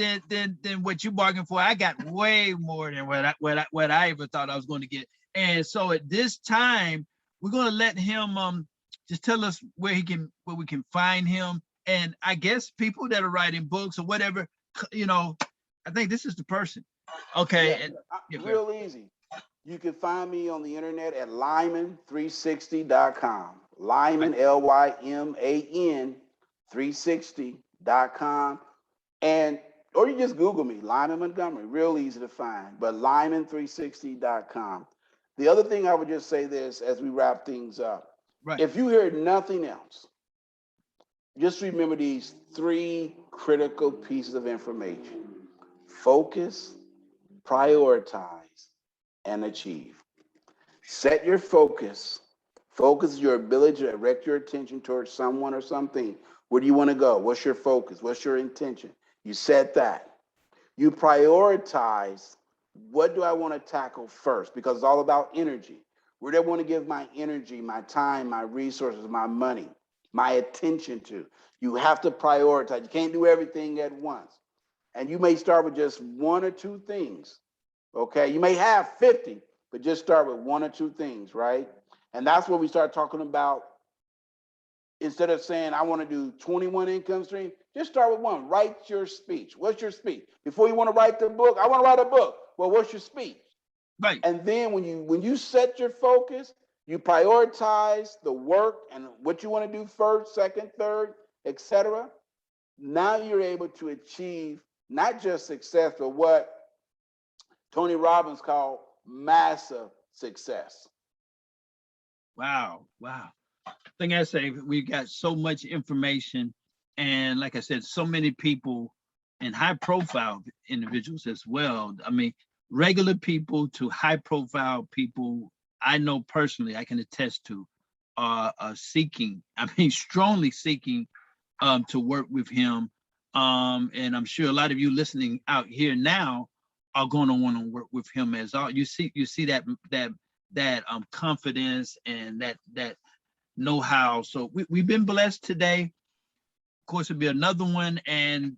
what you bargained for. I got way more than what I ever thought I was going to get. And so at this time, we're going to let him just tell us where we can find him. And I guess people that are writing books or whatever, you know, I think this is the person. Okay. Yeah, And real easy. You can find me on the internet at Lyman360.com. Lyman, Lyman 360.com. And or you just Google me, Lyman Montgomery, real easy to find, but Lyman360.com. The other thing I would just say this as we wrap things up. right. If you hear nothing else, just remember these 3 critical pieces of information: focus, prioritize, and achieve. Set your focus. Focus is your ability to direct your attention towards someone or something. Where do you want to go? What's your focus? What's your intention? You set that. You prioritize. What do I want to tackle first? Because it's all about energy. Where do I want to give my energy, my time, my resources, my money, my attention to? You have to prioritize. You can't do everything at once. And you may start with just 1 or 2 things. Okay, you may have 50, but just start with 1 or 2 things, right? And that's what we start talking about. Instead of saying, I want to do 21 income streams, just start with 1. Write your speech. What's your speech? Before you want to write the book, I want to write a book. Well, what's your speech? Right. And then when you set your focus, you prioritize the work and what you want to do first, second, third, etc. Now you're able to achieve not just success, but what Tony Robbins called massive success. Wow. Wow. Thing I say, we got so much information, and like I said, so many people and high profile individuals as well. I mean, regular people to high profile people, I know personally, I can attest to, are seeking, I mean, strongly seeking to work with him. And I'm sure a lot of you listening out here now are going to want to work with him as all. You see that confidence and that know-how. So we've been blessed today. Of course, it'll be another one and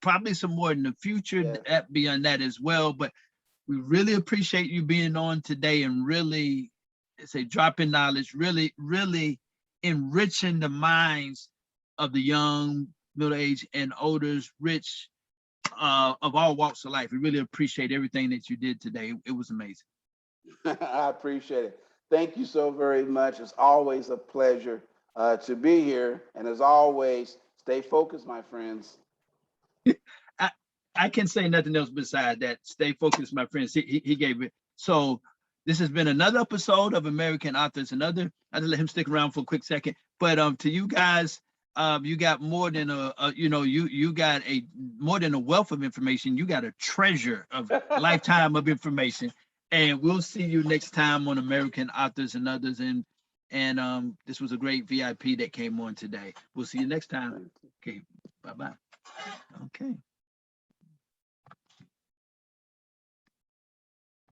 probably some more in the future beyond that as well. But we really appreciate you being on today and really dropping knowledge, really enriching the minds of the young, middle-aged, and olders, rich, of all walks of life. We really appreciate everything that you did today. It was amazing. I appreciate it. Thank you so very much. It's always a pleasure to be here. And as always, stay focused, my friends. I can say nothing else besides that. Stay focused, my friends. He gave it. So this has been another episode of American Authors. I just let him stick around for a quick second. But to you guys, you got more than you got more than a wealth of information. You got a treasure of lifetime of information. And we'll see you next time on American Authors and Others. And this was a great VIP that came on today. We'll see you next time. Okay, bye-bye. Okay.